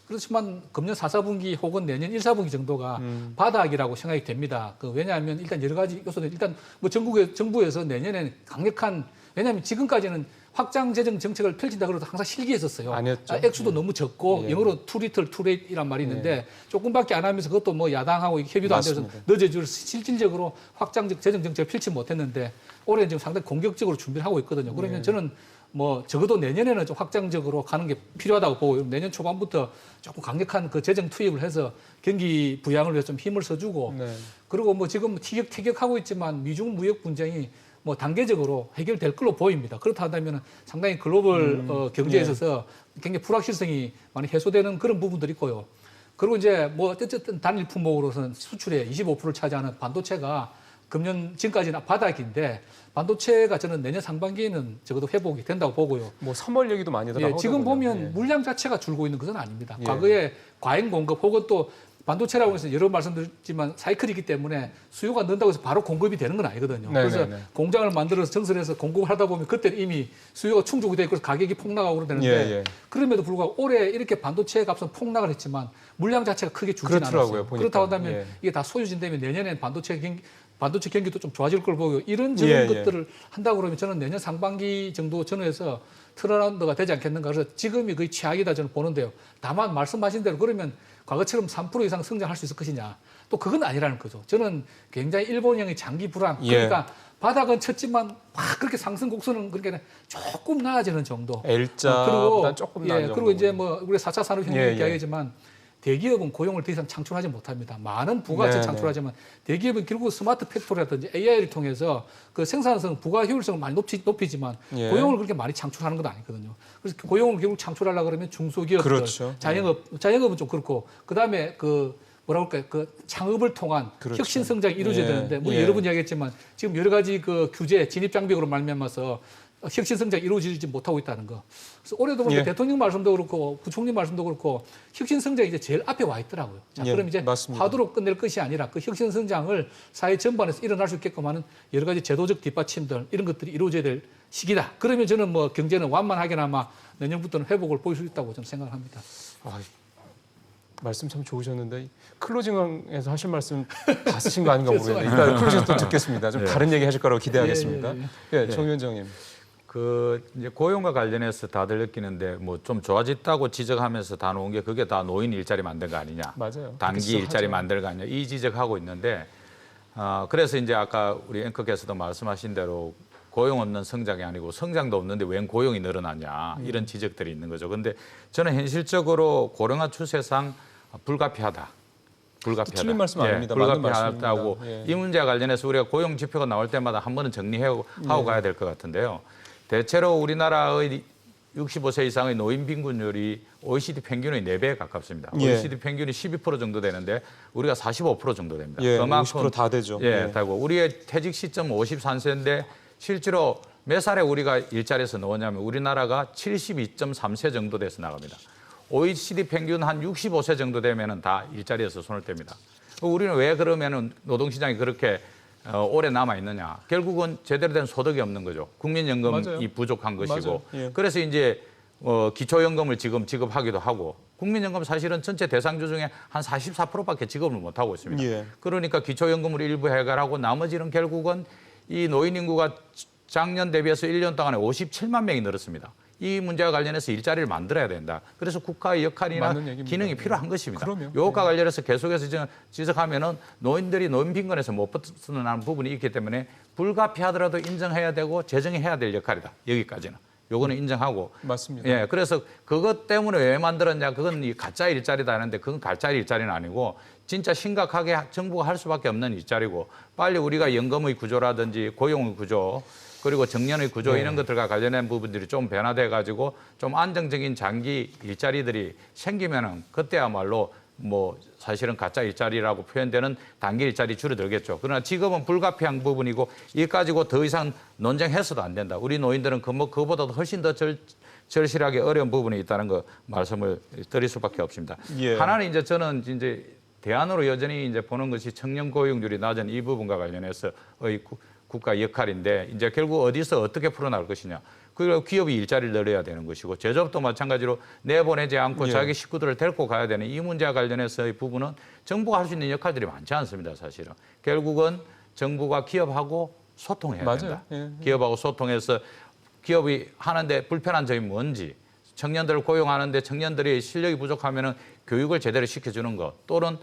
그렇지만 금년 4, 4분기 혹은 내년 1, 4분기 정도가 바닥이라고 생각이 됩니다. 왜냐하면 일단 여러 가지 요소들 일단 뭐 정부에서 내년에는 강력한 왜냐하면 지금까지는 확장 재정 정책을 펼친다 그래도 항상 실기했었어요. 아니었죠. 액수도 너무 적고 예. 영어로 too little, too late이란 말이 있는데 조금밖에 안 하면서 그것도 뭐 야당하고 협의도 안 돼서 맞습니다. 늦어질 실질적으로 확장적 재정 정책을 펼치지 못했는데 올해 지금 상당히 공격적으로 준비를 하고 있거든요. 그러면 저는 뭐 적어도 내년에는 좀 확장적으로 가는 게 필요하다고 보고 내년 초반부터 조금 강력한 그 재정 투입을 해서 경기 부양을 위해서 좀 힘을 써주고 네. 그리고 뭐 지금 티격태격하고 있지만 미중 무역 분쟁이 뭐 단계적으로 해결될 걸로 보입니다. 그렇다 한다면 상당히 글로벌 경제에 있어서 굉장히 불확실성이 많이 해소되는 그런 부분들이 있고요. 그리고 이제 뭐 어쨌든 단일 품목으로서는 수출의 25%를 차지하는 반도체가 금년 지금까지는 바닥인데 반도체가 저는 내년 상반기에는 적어도 회복이 된다고 보고요. 뭐 3월 얘기도 많이 예, 지금 보면 예. 물량 자체가 줄고 있는 것은 아닙니다. 예. 과거에 과잉 공급 혹은 또 반도체라고 해서 여러 말씀드렸지만 사이클이기 때문에 수요가 는다고 해서 바로 공급이 되는 건 아니거든요. 네, 그래서 네, 네. 공장을 만들어서 정설해서 공급을 하다 보면 그때는 이미 수요가 충족이 되고 그래서 가격이 폭락하고 그러는데 예, 예. 그럼에도 불구하고 올해 이렇게 반도체 값은 폭락을 했지만 물량 자체가 크게 줄지는 그렇더라고요, 않았어요. 보니까. 그렇다고 한다면 예. 이게 다 소유진되면 내년엔 반도체 경기도 좀 좋아질 걸 보고요. 이런 저런 예, 예. 것들을 한다고 그러면 저는 내년 상반기 정도 전후에서 턴어라운드가 되지 않겠는가. 그래서 지금이 거의 최악이다 저는 보는데요. 다만 말씀하신 대로 그러면 과거처럼 3% 이상 성장할 수 있을 것이냐. 또 그건 아니라는 거죠. 저는 굉장히 일본형의 장기 불황. 예. 그러니까 바닥은 쳤지만 막 그렇게 상승 곡선은 그렇게 조금 나아지는 정도. L자보다 조금 나은 그리고 정도. 이제 뭐 우리 4차 산업혁명 예, 예. 이야기하지만 대기업은 고용을 더 이상 창출하지 못합니다. 많은 부가가치 네, 창출하지만 대기업은 결국 스마트 팩토리라든지 AI를 통해서 그 생산성, 부가 효율성을 많이 높이지만 예. 고용을 그렇게 많이 창출하는 건 아니거든요. 그래서 고용을 결국 창출하려고 그러면 중소기업들, 그렇죠. 자영업은 좀 그렇고 그다음에 그 뭐라고 할까요? 그 창업을 통한 그렇죠. 혁신 성장이 이루어져야 예. 되는데 뭐 예. 여러 번 이야기했지만 지금 여러 가지 그 규제 진입 장벽으로 말미암아서 혁신 성장이 이루어지지 못하고 있다는 거. 그래서 올해도 보니까 예. 대통령 말씀도 그렇고 부총리 말씀도 그렇고 혁신 성장이 이제 제일 앞에 와 있더라고요. 자, 예, 그럼 이제 맞습니다. 화두로 끝낼 것이 아니라 그 혁신 성장을 사회 전반에서 일어날 수 있게끔 하는 여러 가지 제도적 뒷받침들 이런 것들이 이루어져야 될 시기다. 그러면 저는 뭐 경제는 완만하게나마 내년부터는 회복을 보일 수 있다고 저는 생각합니다. 아, 말씀 참 좋으셨는데 클로징에서 하실 말씀 다 쓰신 거 아닌가 모르겠네요. 이따 클로징 또 듣겠습니다. 좀 다른 얘기 하실 거라고 기대하겠습니다. 예, 정 위원장님. 그 이제 고용과 관련해서 다들 느끼는데 뭐 좀 좋아졌다고 지적하면서 다 놓은 게 그게 다 노인 일자리 만든 거 아니냐. 맞아요. 단기 그렇게 일자리 하죠. 만들 거 아니냐. 이 지적하고 있는데 그래서 이제 아까 우리 앵커께서도 말씀하신 대로 고용 없는 성장이 아니고 성장도 없는데 웬 고용이 늘어나냐 이런 지적들이 있는 거죠. 근데 저는 현실적으로 고령화 추세상 불가피하다. 불가피하다. 틀린 말씀 아닙니다. 맞는 불가피하다고 말씀입니다. 예. 이 문제와 관련해서 우리가 고용 지표가 나올 때마다 한 번은 정리하고 가야 될 것 같은데요. 대체로 우리나라의 65세 이상의 노인 빈곤율이 OECD 평균의 4배에 가깝습니다. 예. OECD 평균이 12% 정도 되는데 우리가 45% 정도 됩니다. 예, 50%다 되죠. 예, 되고 우리의 퇴직 시점 53세인데 실제로 몇 살에 우리가 일자리에서 나오냐면 우리나라가 72.3세 정도 돼서 나갑니다. OECD 평균 한 65세 정도 되면은 다 일자리에서 손을 뗍니다. 우리는 왜 그러면은 노동시장이 그렇게 오래 남아 있느냐? 결국은 제대로 된 소득이 없는 거죠. 국민연금이 맞아요. 부족한 것이고. 맞아요. 예. 그래서 이제 기초연금을 지금 지급하기도 하고 국민연금 사실은 전체 대상주 중에 한 44%밖에 지급을 못 하고 있습니다. 예. 그러니까 기초연금을 일부 해결하고 나머지는 결국은 이 노인 인구가 작년 대비해서 1년 동안에 57만 명이 늘었습니다. 이 문제와 관련해서 일자리를 만들어야 된다. 그래서 국가의 역할이나 맞는 얘기입니다. 기능이 필요한 것입니다. 그럼요. 이것과 관련해서 계속해서 지적하면은 노인들이 노인 빈곤에서 못 벗어나는 부분이 있기 때문에 불가피하더라도 인정해야 되고 재정해야 될 역할이다. 여기까지는. 요거는 인정하고. 맞습니다. 예, 그래서 그것 때문에 왜 만들었냐? 그건 이 가짜 일자리다 하는데 그건 가짜 일자리는 아니고 진짜 심각하게 정부가 할 수밖에 없는 일자리고 빨리 우리가 연금의 구조라든지 고용의 구조 그리고 정년의 구조 네. 이런 것들과 관련된 부분들이 좀 변화돼 가지고 좀 안정적인 장기 일자리들이 생기면은 그때야말로 뭐 사실은 가짜 일자리라고 표현되는 단기 일자리 줄어들겠죠. 그러나 지금은 불가피한 부분이고 이 가지고 더 이상 논쟁해서도 안 된다. 우리 노인들은 그보다도 훨씬 더 절실하게 어려운 부분이 있다는 거 말씀을 드릴 수밖에 없습니다. 예. 하나는 이제 저는 이제 대안으로 여전히 이제 보는 것이 청년 고용률이 낮은 이 부분과 관련해서의 국가 역할인데 이제 결국 어디서 어떻게 풀어나갈 것이냐. 그리고 기업이 일자리를 늘려야 되는 것이고 제조업도 마찬가지로 내보내지 않고 예. 자기 식구들을 데리고 가야 되는 이 문제와 관련해서의 부분은 정부가 할 수 있는 역할들이 많지 않습니다. 사실은. 결국은 정부가 기업하고 소통해야 맞아요. 된다. 예. 기업하고 소통해서 기업이 하는데 불편한 점이 뭔지 청년들을 고용하는데 청년들이 실력이 부족하면은 교육을 제대로 시켜주는 것 또는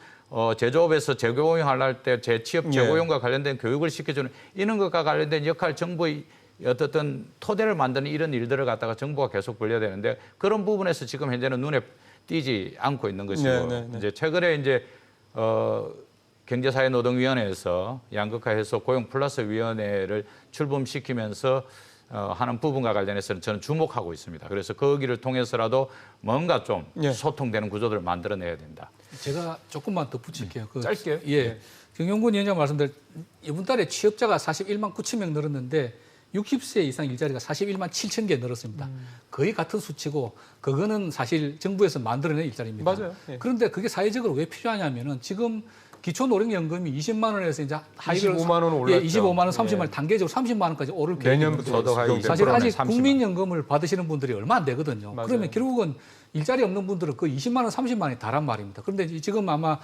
제조업에서 재고용할 때 재취업 재고용과 관련된 교육을 시켜주는 이런 것과 관련된 역할 정부의 어떻든 토대를 만드는 이런 일들을 갖다가 정부가 계속 벌려야 되는데 그런 부분에서 지금 현재는 눈에 띄지 않고 있는 것이고 네. 이제 최근에 이제 경제사회노동위원회에서 양극화해서 고용 플러스 위원회를 출범시키면서 하는 부분과 관련해서는 저는 주목하고 있습니다. 그래서 거기를 통해서라도 뭔가 좀 예. 소통되는 구조들을 만들어내야 된다. 제가 조금만 더 붙일게요. 짧게요? 예. 네. 정용근 위원장 말씀대로 이번 달에 취업자가 41만 9천 명 늘었는데 60세 이상 일자리가 41만 7천 개 늘었습니다. 거의 같은 수치고 그거는 사실 정부에서 만들어낸 일자리입니다. 맞아요. 예. 그런데 그게 사회적으로 왜 필요하냐면은 지금 기초노령연금이 20만 원에서 이제 하이를 25만 원 올랐죠. 예, 25만 원, 30만 원 예. 단계적으로 30만 원까지 오를 내년부터 계획인데 소득하기 사실 20%는 아직 30만 원. 국민연금을 받으시는 분들이 얼마 안 되거든요. 맞아요. 그러면 결국은 일자리 없는 분들은 그 20만 원, 30만 원이 다란 말입니다. 그런데 지금 아마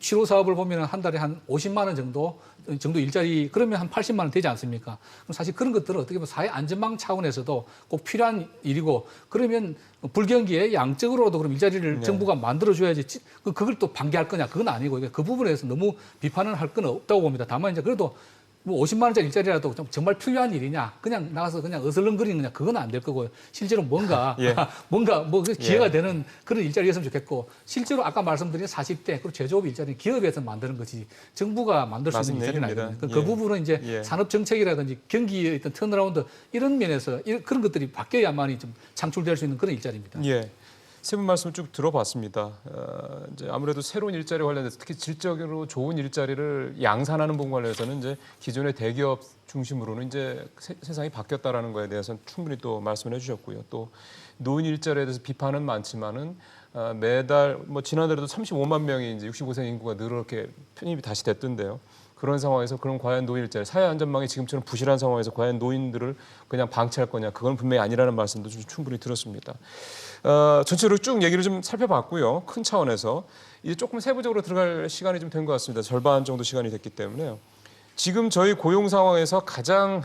취로 사업을 보면 한 달에 한 50만 원 정도 일자리 그러면 한 80만 원 되지 않습니까? 그럼 사실 그런 것들은 어떻게 보면 사회 안전망 차원에서도 꼭 필요한 일이고 그러면 불경기에 양적으로도 그럼 일자리를 네. 정부가 만들어줘야지 그걸 또 방기할 거냐 그건 아니고 그 부분에서 너무 비판을 할 건 없다고 봅니다. 다만 이제 그래도 뭐 50만 원짜리 일자리라도 정말 필요한 일이냐 그냥 나가서 그냥 어슬렁거리는 거냐 그건 안 될 거고요. 실제로 뭔가 예. 뭔가 뭐 기회가 예. 되는 그런 일자리였으면 좋겠고 실제로 아까 말씀드린 40대 그리고 제조업 일자리는 기업에서 만드는 거지 정부가 만들 수 있는 맞는 일자리는 얘기입니다. 아니거든요. 예. 그 부분은 이제 예. 산업 정책이라든지 경기의 어떤 턴어라운드 이런 면에서 그런 것들이 바뀌어야만이 좀 창출될 수 있는 그런 일자리입니다. 예. 세 분 말씀을 쭉 들어봤습니다. 이제 아무래도 새로운 일자리 관련해서 특히 질적으로 좋은 일자리를 양산하는 부분 관련해서는 이제 기존의 대기업 중심으로는 이제 세상이 바뀌었다라는 거에 대해서는 충분히 또 말씀을 해주셨고요. 또 노인 일자리에 대해서 비판은 많지만은 매달 뭐 지난달에도 35만 명이 이제 65세 인구가 늘어렇게 편입이 다시 됐던데요. 그런 상황에서 그럼 과연 노인 일자리 사회 안전망이 지금처럼 부실한 상황에서 과연 노인들을 그냥 방치할 거냐 그건 분명히 아니라는 말씀도 좀 충분히 들었습니다. 전체로 쭉 얘기를 좀 살펴봤고요. 큰 차원에서 이제 조금 세부적으로 들어갈 시간이 좀 된 것 같습니다. 절반 정도 시간이 됐기 때문에요. 지금 저희 고용 상황에서 가장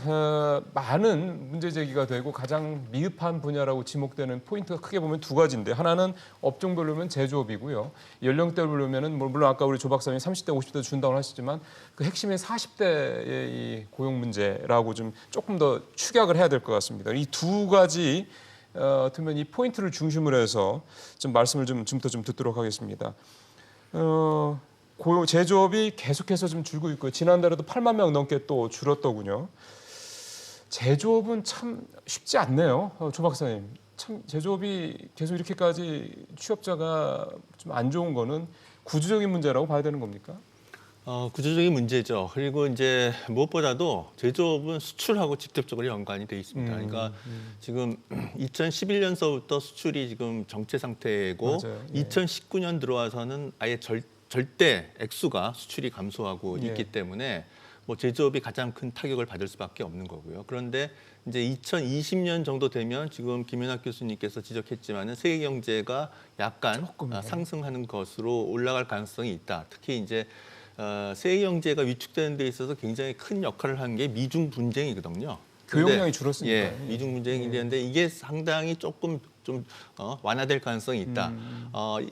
많은 문제 제기가 되고 가장 미흡한 분야라고 지목되는 포인트가 크게 보면 두 가지인데 하나는 업종별로 보면 제조업이고요. 연령대별로 보면은 물론 아까 우리 조 박사님이 30대 50대 준다고 하셨지만 그 핵심의 40대의 이 고용 문제라고 좀 조금 더 축약을 해야 될 것 같습니다. 이 두 가지 어쩌면 이 포인트를 중심으로 해서 좀 말씀을 지금부터 좀 듣도록 하겠습니다. 고용 제조업이 계속해서 좀 줄고 있고요. 지난달에도 8만 명 넘게 또 줄었더군요. 제조업은 참 쉽지 않네요. 조 박사님. 참 제조업이 계속 이렇게까지 취업자가 좀 안 좋은 거는 구조적인 문제라고 봐야 되는 겁니까? 구조적인 문제죠. 그리고 이제 무엇보다도 제조업은 수출하고 직접적으로 연관이 돼 있습니다. 그러니까 지금 2011년서부터 수출이 지금 정체 상태고 맞아요. 예. 2019년 들어와서는 아예 절대 액수가 수출이 감소하고 예. 있기 때문에 뭐 제조업이 가장 큰 타격을 받을 수밖에 없는 거고요. 그런데 이제 2020년 정도 되면 지금 김연학 교수님께서 지적했지만은 세계 경제가 약간 상승하는 것으로 올라갈 가능성이 있다. 특히 이제 세계 경제가 위축되는 데 있어서 굉장히 큰 역할을 한 게 미중 분쟁이거든요. 교역량이 줄었으니까. 예, 미중 분쟁이 되는데 이게 상당히 조금 좀 완화될 가능성이 있다.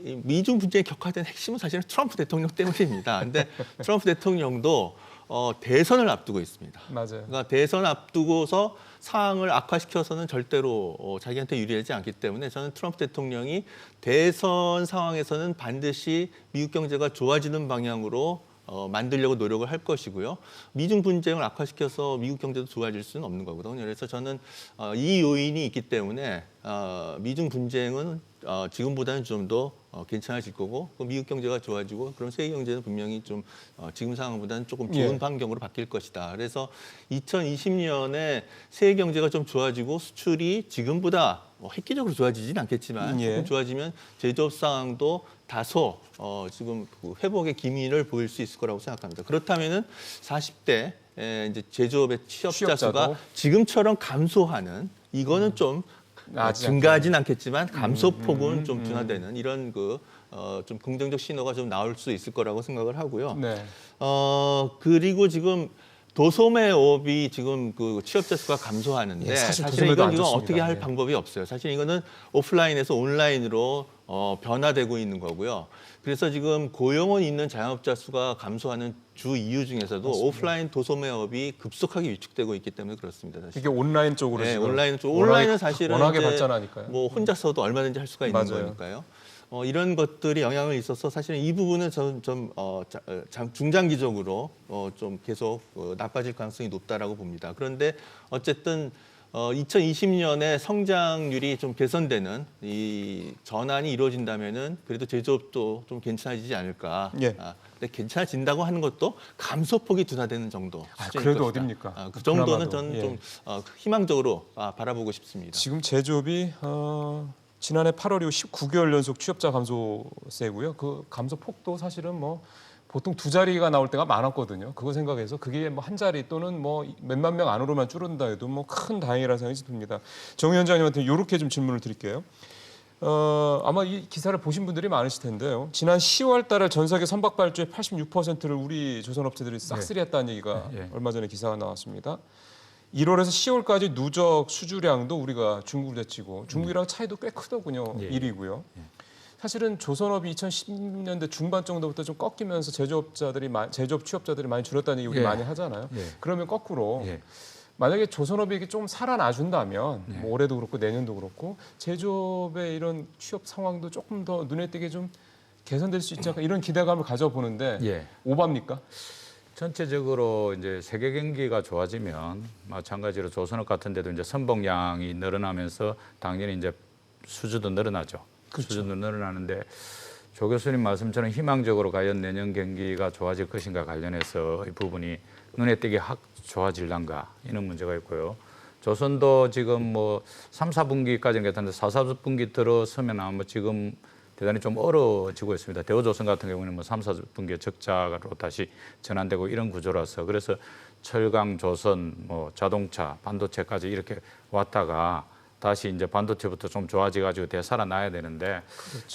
이 미중 분쟁이 격화된 핵심은 사실은 트럼프 대통령 때문입니다. 근데 트럼프 대통령도 대선을 앞두고 있습니다. 맞아요. 그러니까 대선 앞두고서 상황을 악화시켜서는 절대로 자기한테 유리하지 않기 때문에 저는 트럼프 대통령이 대선 상황에서는 반드시 미국 경제가 좋아지는 방향으로 만들려고 노력을 할 것이고요. 미중 분쟁을 악화시켜서 미국 경제도 좋아질 수는 없는 거거든요. 그래서 저는 이 요인이 있기 때문에 미중 분쟁은 지금보다는 좀 더 괜찮아질 거고 미국 경제가 좋아지고 그럼 세계 경제는 분명히 좀 지금 상황보다는 조금 좋은 예. 환경으로 바뀔 것이다. 그래서 2020년에 세계 경제가 좀 좋아지고 수출이 지금보다 획기적으로 좋아지진 않겠지만 예. 조금 좋아지면 제조업 상황도 다소 지금 그 회복의 기미를 보일 수 있을 거라고 생각합니다. 그렇다면은 40대 이제 제조업의 취업자 수가 취업자도? 지금처럼 감소하는 이거는 좀 증가하진 않겠지만 감소폭은 좀 둔화되는 이런 좀 긍정적 신호가 좀 나올 수 있을 거라고 생각을 하고요. 네. 그리고 지금 도소매업이 지금 그 취업자 수가 감소하는데 예, 사실 사실은 도소매도 안 이건 좋습니다. 어떻게 할 예. 방법이 없어요. 사실 이거는 오프라인에서 온라인으로 변화되고 있는 거고요. 그래서 지금 고용은 있는 자영업자 수가 감소하는 주 이유 중에서도 오프라인 도소매업이 급속하게 위축되고 있기 때문에 그렇습니다. 사실. 이게 온라인 쪽으로 네, 지금 온라인은 사실은 워낙에 이제 발전하니까요. 뭐 혼자서도 얼마든지 할 수가 있는 맞아요. 거니까요. 이런 것들이 영향을 있어서 사실은 이 부분은 저는 좀 중장기적으로 좀 계속 나빠질 가능성이 높다라고 봅니다. 그런데 어쨌든 2020년에 성장률이 좀 개선되는 이 전환이 이루어진다면은 그래도 제조업도 좀 괜찮아지지 않을까. 예. 근데 괜찮아진다고 하는 것도 감소폭이 둔화되는 정도. 수준일 그래도 것이다. 어딥니까? 그 정도는 그나마도. 저는 예. 좀 희망적으로 바라보고 싶습니다. 지금 제조업이 지난해 8월 이후 19개월 연속 취업자 감소세고요. 그 감소 폭도 사실은 뭐 보통 두 자리가 나올 때가 많았거든요. 그거 생각해서 그게 뭐 한 자리 또는 뭐 몇만 명 안으로만 줄어든다 해도 뭐 큰 다행이라는 생각이 듭니다. 정 위원장님한테 이렇게 좀 질문을 드릴게요. 아마 이 기사를 보신 분들이 많으실 텐데요. 지난 10월 달에 전 세계 선박 발주의 86%를 우리 조선업체들이 싹쓸이했다는 얘기가 예. 얼마 전에 기사가 나왔습니다. 1월에서 10월까지 누적 수주량도 우리가 중국을 제치고 중국이랑 차이도 꽤 크더군요. 예. 1위고요. 사실은 조선업이 2010년대 중반 정도부터 좀 꺾이면서 제조업 취업자들이 많이 줄었다는 얘기 우리 예. 많이 하잖아요. 예. 그러면 거꾸로 예. 만약에 조선업이 이게 좀 살아나준다면 네. 뭐 올해도 그렇고 내년도 그렇고 제조업의 이런 취업 상황도 조금 더 눈에 띄게 좀 개선될 수 있지 않을까 이런 기대감을 가져보는데 예. 오바입니까? 전체적으로 이제 세계 경기가 좋아지면 마찬가지로 조선업 같은 데도 이제 선봉량이 늘어나면서 당연히 이제 수주도 늘어나죠. 수준으로 늘어나는데 조 교수님 말씀처럼 희망적으로 과연 내년 경기가 좋아질 것인가 관련해서 이 부분이 눈에 띄게 확 좋아질란가 이런 문제가 있고요. 조선도 지금 뭐 3, 4분기까지는 괜찮은데 4, 4분기 들어서면 아마 지금 대단히 좀 얼어지고 있습니다. 대우조선 같은 경우는 뭐 3, 4분기에 적자로 다시 전환되고 이런 구조라서 그래서 철강, 조선, 뭐 자동차, 반도체까지 이렇게 왔다가 다시 이제 반도체부터 좀 좋아져가지고 되살아나야 되는데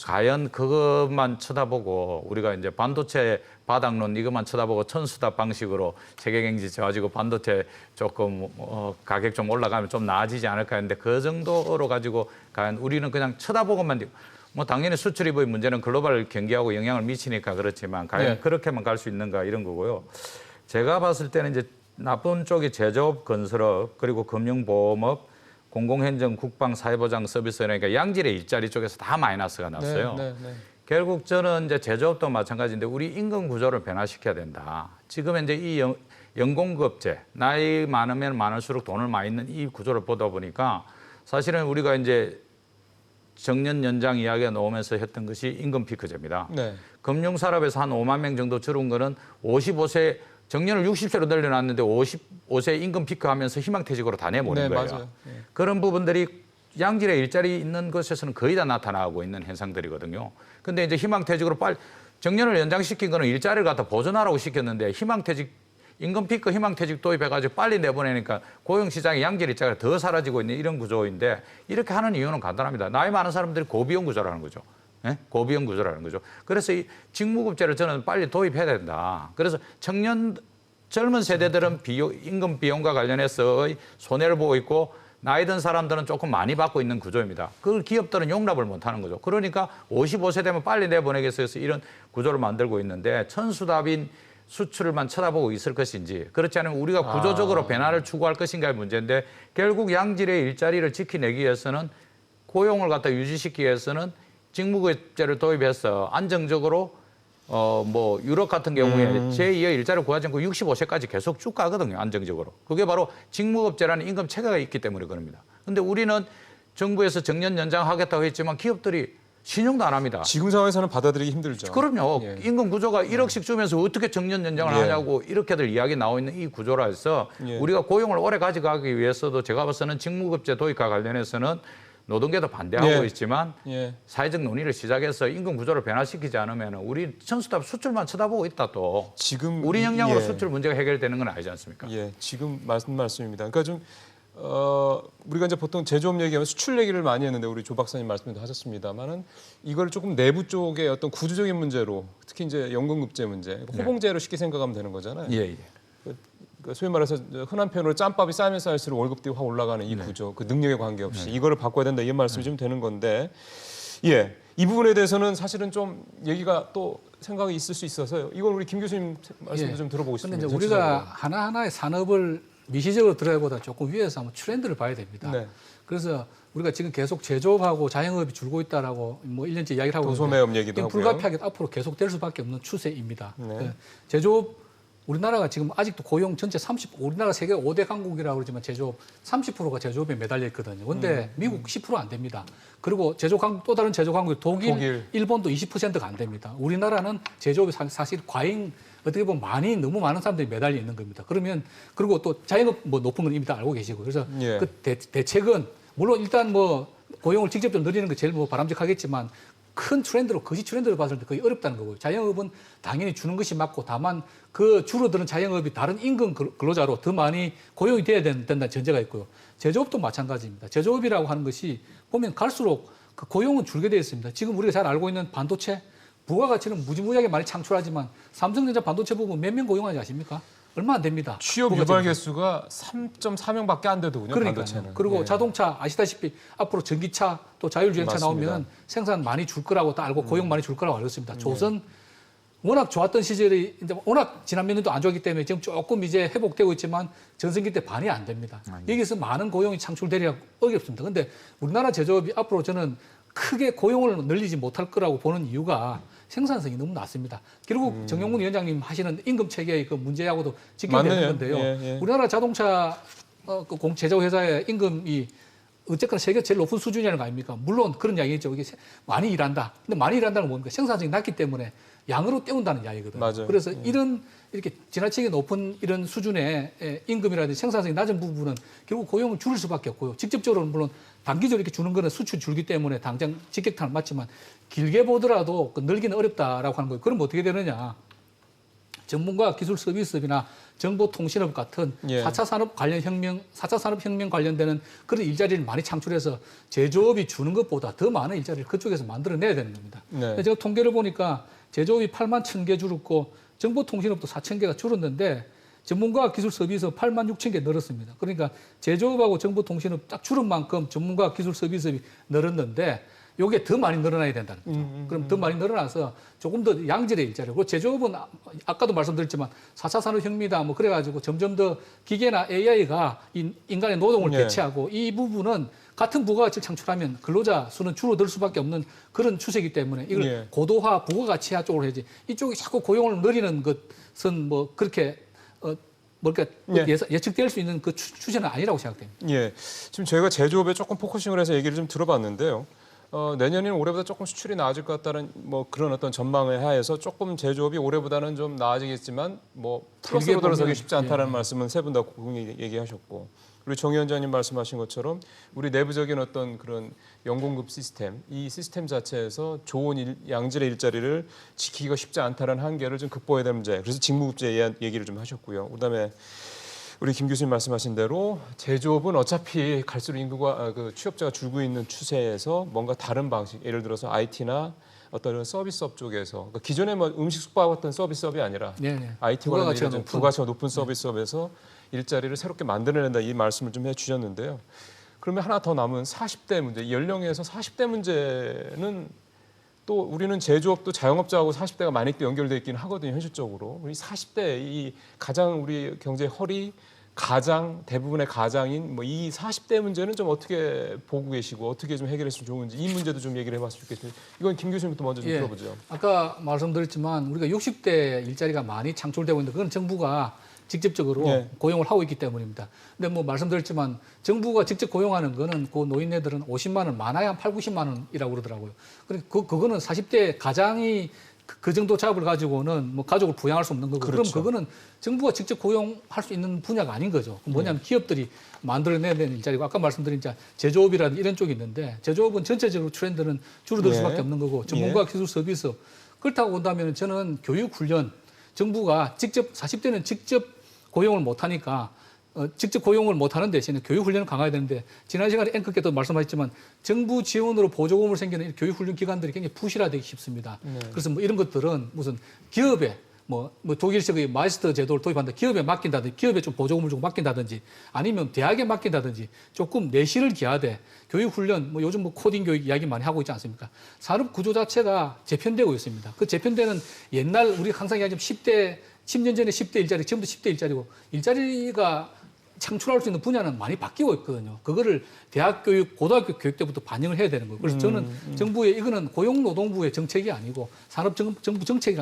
과연 그것만 쳐다보고 우리가 이제 반도체 바닥론 이것만 쳐다보고 천수답 방식으로 세계 경제 좋아지고 반도체 조금 가격 좀 올라가면 좀 나아지지 않을까 했는데 그 정도로 가지고 과연 우리는 그냥 쳐다보고만 뭐 당연히 수출입의 문제는 글로벌 경기하고 영향을 미치니까 그렇지만 과연 그렇게만 갈 수 있는가 이런 거고요. 제가 봤을 때는 이제 나쁜 쪽이 제조업, 건설업 그리고 금융보험업 공공행정, 국방, 사회보장 서비스 그러니까 양질의 일자리 쪽에서 다 마이너스가 났어요. 결국 저는 이제 제조업도 마찬가지인데 우리 임금 구조를 변화시켜야 된다. 지금 이제 이 연공급제 나이 많으면 많을수록 돈을 많이 있는 이 구조를 보다 보니까 사실은 우리가 이제 정년 연장 이야기가 나오면서 했던 것이 임금 피크제입니다. 금융산업에서 한 5만 명 정도 줄은 거는 55세 정년을 60세로 늘려놨는데 55세 임금 피크하면서 희망퇴직으로 다 내보낸 거예요. 맞아요. 그런 부분들이 양질의 일자리 있는 것에서는 거의 다 나타나고 있는 현상들이거든요. 근데 이제 희망퇴직으로 빨리 정년을 연장시킨 거는 일자리를 갖다 보존하라고 시켰는데 희망퇴직 임금 피크 희망퇴직 도입해가지고 빨리 내보내니까 고용시장의 양질 일자리가 더 사라지고 있는 이런 구조인데 이렇게 하는 이유는 간단합니다. 나이 많은 사람들이 고비용 구조라는 거죠. 예? 고비용 구조라는 거죠. 그래서 이 직무급제를 저는 빨리 도입해야 된다. 그래서 젊은 세대들은 임금 비용과 관련해서 손해를 보고 있고 나이 든 사람들은 조금 많이 받고 있는 구조입니다. 그걸 기업들은 용납을 못하는 거죠. 그러니까 55세 되면 빨리 내보내겠어요. 해서 이런 구조를 만들고 있는데 천수답인 수출만 쳐다보고 있을 것인지 그렇지 않으면 우리가 구조적으로 변화를 추구할 것인가의 문제인데 결국 양질의 일자리를 지켜내기 위해서는 고용을 갖다 유지시키기 위해서는 직무급제를 도입해서 안정적으로 뭐 유럽 같은 경우에 제2의 일자리를 구하지 않고 65세까지 계속 쭉 가거든요. 안정적으로. 그게 바로 직무급제라는 임금 체계가 있기 때문에 그럽니다. 근데 우리는 정부에서 정년 연장하겠다고 했지만 기업들이 신용도 안 합니다. 지금 상황에서는 받아들이기 힘들죠. 그럼요. 임금 구조가 1억씩 주면서 어떻게 정년 연장을 하냐고 이렇게들 이야기 나와 있는 이 구조라 해서 우리가 고용을 오래 가져가기 위해서도 제가 봐서는 직무급제 도입과 관련해서는 노동계도 반대하고 있지만 사회적 논의를 시작해서 임금 구조를 변화시키지 않으면 우리 천수답 수출만 쳐다보고 있다 또. 지금 우리 역량으로 수출 문제가 해결되는 건 아니지 않습니까? 지금 말씀입니다. 그러니까 좀 우리가 이제 보통 제조업 얘기하면 수출 얘기를 많이 했는데 우리 조 박사님 말씀도 하셨습니다만은 이걸 조금 내부 쪽의 어떤 구조적인 문제로 특히 이제 연금급제 문제, 호봉제로 쉽게 생각하면 되는 거잖아요. 그 소위 말해서 흔한 표현으로 짬밥이 쌓이면 쌓일수록 월급들이 확 올라가는 이 구조, 그 능력에 관계없이 이거를 바꿔야 된다 이런 말씀이 좀 되는 건데, 이 부분에 대해서는 사실은 좀 얘기가 또 생각이 있을 수 있어서요. 이걸 우리 김 교수님 말씀도 좀 들어보고 싶습니다. 그런데 이제 우리가 하나하나의 산업을 미시적으로 들어야보다 조금 위에서 한번 트렌드를 봐야 됩니다. 그래서 우리가 지금 계속 제조업하고 자영업이 줄고 있다라고 뭐 1년째 이야기를 하고 도소매업 얘기도 하고요. 불가피하게 앞으로 계속 될 수밖에 없는 추세입니다. 제조업 우리나라가 지금 아직도 고용 전체 우리나라 세계 5대 강국이라고 그러지만 제조업 30%가 제조업에 매달려 있거든요. 그런데 미국 10% 안 됩니다. 그리고 또 다른 제조업 강국 독일, 일본도 20%가 안 됩니다. 우리나라는 제조업이 사실 과잉 어떻게 보면 너무 많은 사람들이 매달려 있는 겁니다. 그리고 또 자영업 뭐 높은 건 이미 다 알고 계시고 그래서 그 대책은 물론 일단 뭐 고용을 직접적으로 늘리는 게 제일 뭐 바람직하겠지만 큰 트렌드로 거시 트렌드로 봤을 때 거의 어렵다는 거고요. 자영업은 당연히 주는 것이 맞고 다만 그 줄어드는 자영업이 다른 임금 근로자로 더 많이 고용이 돼야 된다는 전제가 있고요. 제조업도 마찬가지입니다. 제조업이라고 하는 것이 보면 갈수록 그 고용은 줄게 되어 있습니다. 지금 우리가 잘 알고 있는 반도체 부가가치는 무지무지하게 많이 창출하지만 삼성전자 반도체 부분 몇 명 고용하지 아십니까? 얼마 안 됩니다. 취업 유발 개수가 3.4명밖에 안 되더군요. 반도체는. 그리고 자동차 아시다시피 앞으로 전기차 또 자율주행차 나오면 생산 많이 줄 거라고 다 알고 고용 많이 줄 거라고 알고 있습니다. 조선 워낙 좋았던 시절이 이제 워낙 지난 몇 년도 안 좋았기 때문에 지금 조금 이제 회복되고 있지만 전성기 때 반이 안 됩니다. 여기서 많은 고용이 창출되리라 어렵습니다. 그런데 우리나라 제조업이 앞으로 저는 크게 고용을 늘리지 못할 거라고 보는 이유가 생산성이 너무 낮습니다. 결국 정용문 위원장님 하시는 임금 체계의 그 문제하고도 직결되는 건데요. 우리나라 자동차 제조 회사의 임금이 어쨌거나 세계 제일 높은 수준이라는 거 아닙니까? 물론 그런 이야기죠. 이게 많이 일한다. 근데 많이 일한다는 건 뭡니까? 생산성이 낮기 때문에 양으로 때운다는 이야기거든요. 맞아요. 그래서 이렇게 지나치게 높은 이런 수준의 임금이라든지 생산성이 낮은 부분은 결국 고용을 줄일 수밖에 없고요. 직접적으로 물론 단기적으로 이렇게 주는 거는 수출 줄기 때문에 당장 직격탄은 맞지만 길게 보더라도 늘기는 어렵다라고 하는 거예요. 그럼 어떻게 되느냐? 전문가 기술 서비스업이나 정보통신업 같은 예. 4차 산업혁명 관련되는 그런 일자리를 많이 창출해서 제조업이 주는 것보다 더 많은 일자리를 그쪽에서 만들어내야 되는 겁니다. 네. 제가 통계를 보니까 제조업이 8만 1,000개 줄었고 정보통신업도 4,000개가 줄었는데 전문가 기술 서비스업 8만 6천 개 늘었습니다. 그러니까 제조업하고 정보통신업 딱 줄은 만큼 전문가 기술 서비스업이 늘었는데 요게 더 많이 늘어나야 된다는 거죠. 그럼 더 많이 늘어나서 조금 더 양질의 일자리. 그리고 제조업은 아까도 말씀드렸지만 4차 산업혁명이다 뭐 그래가지고 점점 더 기계나 AI가 인간의 노동을 네. 대체하고 이 부분은 같은 부가가치를 창출하면 근로자 수는 줄어들 수밖에 없는 그런 추세이기 때문에 이걸 예. 고도화, 부가가치화 쪽으로 해야지 이쪽이 자꾸 고용을 늘리는 것은 뭐 그렇게 뭘까 예. 예측될 수 있는 그 추세는 아니라고 생각됩니다. 예. 지금 저희가 제조업에 조금 포커싱을 해서 얘기를 좀 들어봤는데요. 내년에는 올해보다 조금 수출이 나아질 것 같다는 뭐 그런 어떤 전망을 하에서 조금 제조업이 올해보다는 좀 나아지겠지만 뭐 플러스로 길게 들어서기 보면, 쉽지 않다는 예. 말씀은 세 분 다 공공히 얘기하셨고 우리 정 위원장님 말씀하신 것처럼 우리 내부적인 어떤 그런 연공급 시스템 이 시스템 자체에서 좋은 양질의 일자리를 지키기가 쉽지 않다는 한계를 좀 극복해야 되는 문제. 그래서 직무급제 얘기를 좀 하셨고요. 그다음에 우리 김 교수님 말씀하신 대로 제조업은 어차피 갈수록 인구가 취업자가 줄고 있는 추세에서 뭔가 다른 방식, 예를 들어서 IT나 어떤 서비스업 쪽에서 그러니까 기존에 뭐 음식 숙박 같은 서비스업이 아니라 네네. IT 부가가치가 관련 높은. 부가치가 높은 서비스업에서 일자리를 새롭게 만들어낸다 이 말씀을 좀 해주셨는데요. 그러면 하나 더 남은 40대 문제, 연령에서 40대 문제는 또 우리는 제조업도 자영업자하고 40대가 많이 또 연결돼 있긴 하거든요, 현실적으로. 우리 40대 이 가장 우리 경제 허리 가장 대부분의 가장인 뭐 이 40대 문제는 좀 어떻게 보고 계시고 어떻게 좀 해결했으면 좋은지 이 문제도 좀 얘기를 해봤으면 좋겠습니다. 이건 김 교수님부터 먼저 좀 예. 들어보죠. 아까 말씀드렸지만 우리가 60대 일자리가 많이 창출되고 있는데 그건 정부가 직접적으로 예. 고용을 하고 있기 때문입니다. 근데 뭐 말씀드렸지만 정부가 직접 고용하는 거는 그 노인네들은 50만 원, 많아야 한 8, 90만 원이라고 그러더라고요. 그거는 40대 가장이 그 정도 잡을 가지고는 뭐 가족을 부양할 수 없는 거고 그렇죠. 그럼 그거는 정부가 직접 고용할 수 있는 분야가 아닌 거죠. 뭐냐면 기업들이 만들어내야 되는 일자리고 아까 말씀드린 이제 제조업이라든지 이런 쪽이 있는데 제조업은 전체적으로 트렌드는 줄어들 예. 수밖에 없는 거고 전문가 기술 서비스 그렇다고 본다면 저는 교육 훈련 정부가 직접 40대는 직접 고용을 못 하니까 직접 고용을 못 하는 대신에 교육 훈련을 강화해야 되는데 지난 시간에 앵커께도 말씀하셨지만 정부 지원으로 보조금을 생기는 교육 훈련 기관들이 굉장히 부실화되기 쉽습니다. 그래서 뭐 이런 것들은 무슨 기업에 뭐 독일식의 마이스터 제도를 도입한다. 기업에 맡긴다든지 기업에 좀 보조금을 주고 맡긴다든지 아니면 대학에 맡긴다든지 조금 내실을 기하되 교육 훈련 뭐 요즘 뭐 코딩 교육 이야기 많이 하고 있지 않습니까? 산업 구조 자체가 재편되고 있습니다. 그 재편되는 옛날 우리 항상 이야기하면 10년 전에 10대 일자리, 지금도 10대 일자리고 일자리가 창출할 수 있는 분야는 많이 바뀌고 있거든요. 그거를 대학 교육, 고등학교 교육 때부터 반영을 해야 되는 거예요. 그래서 저는 정부의 이거는 고용노동부의 정책이 아니고 정부 정책이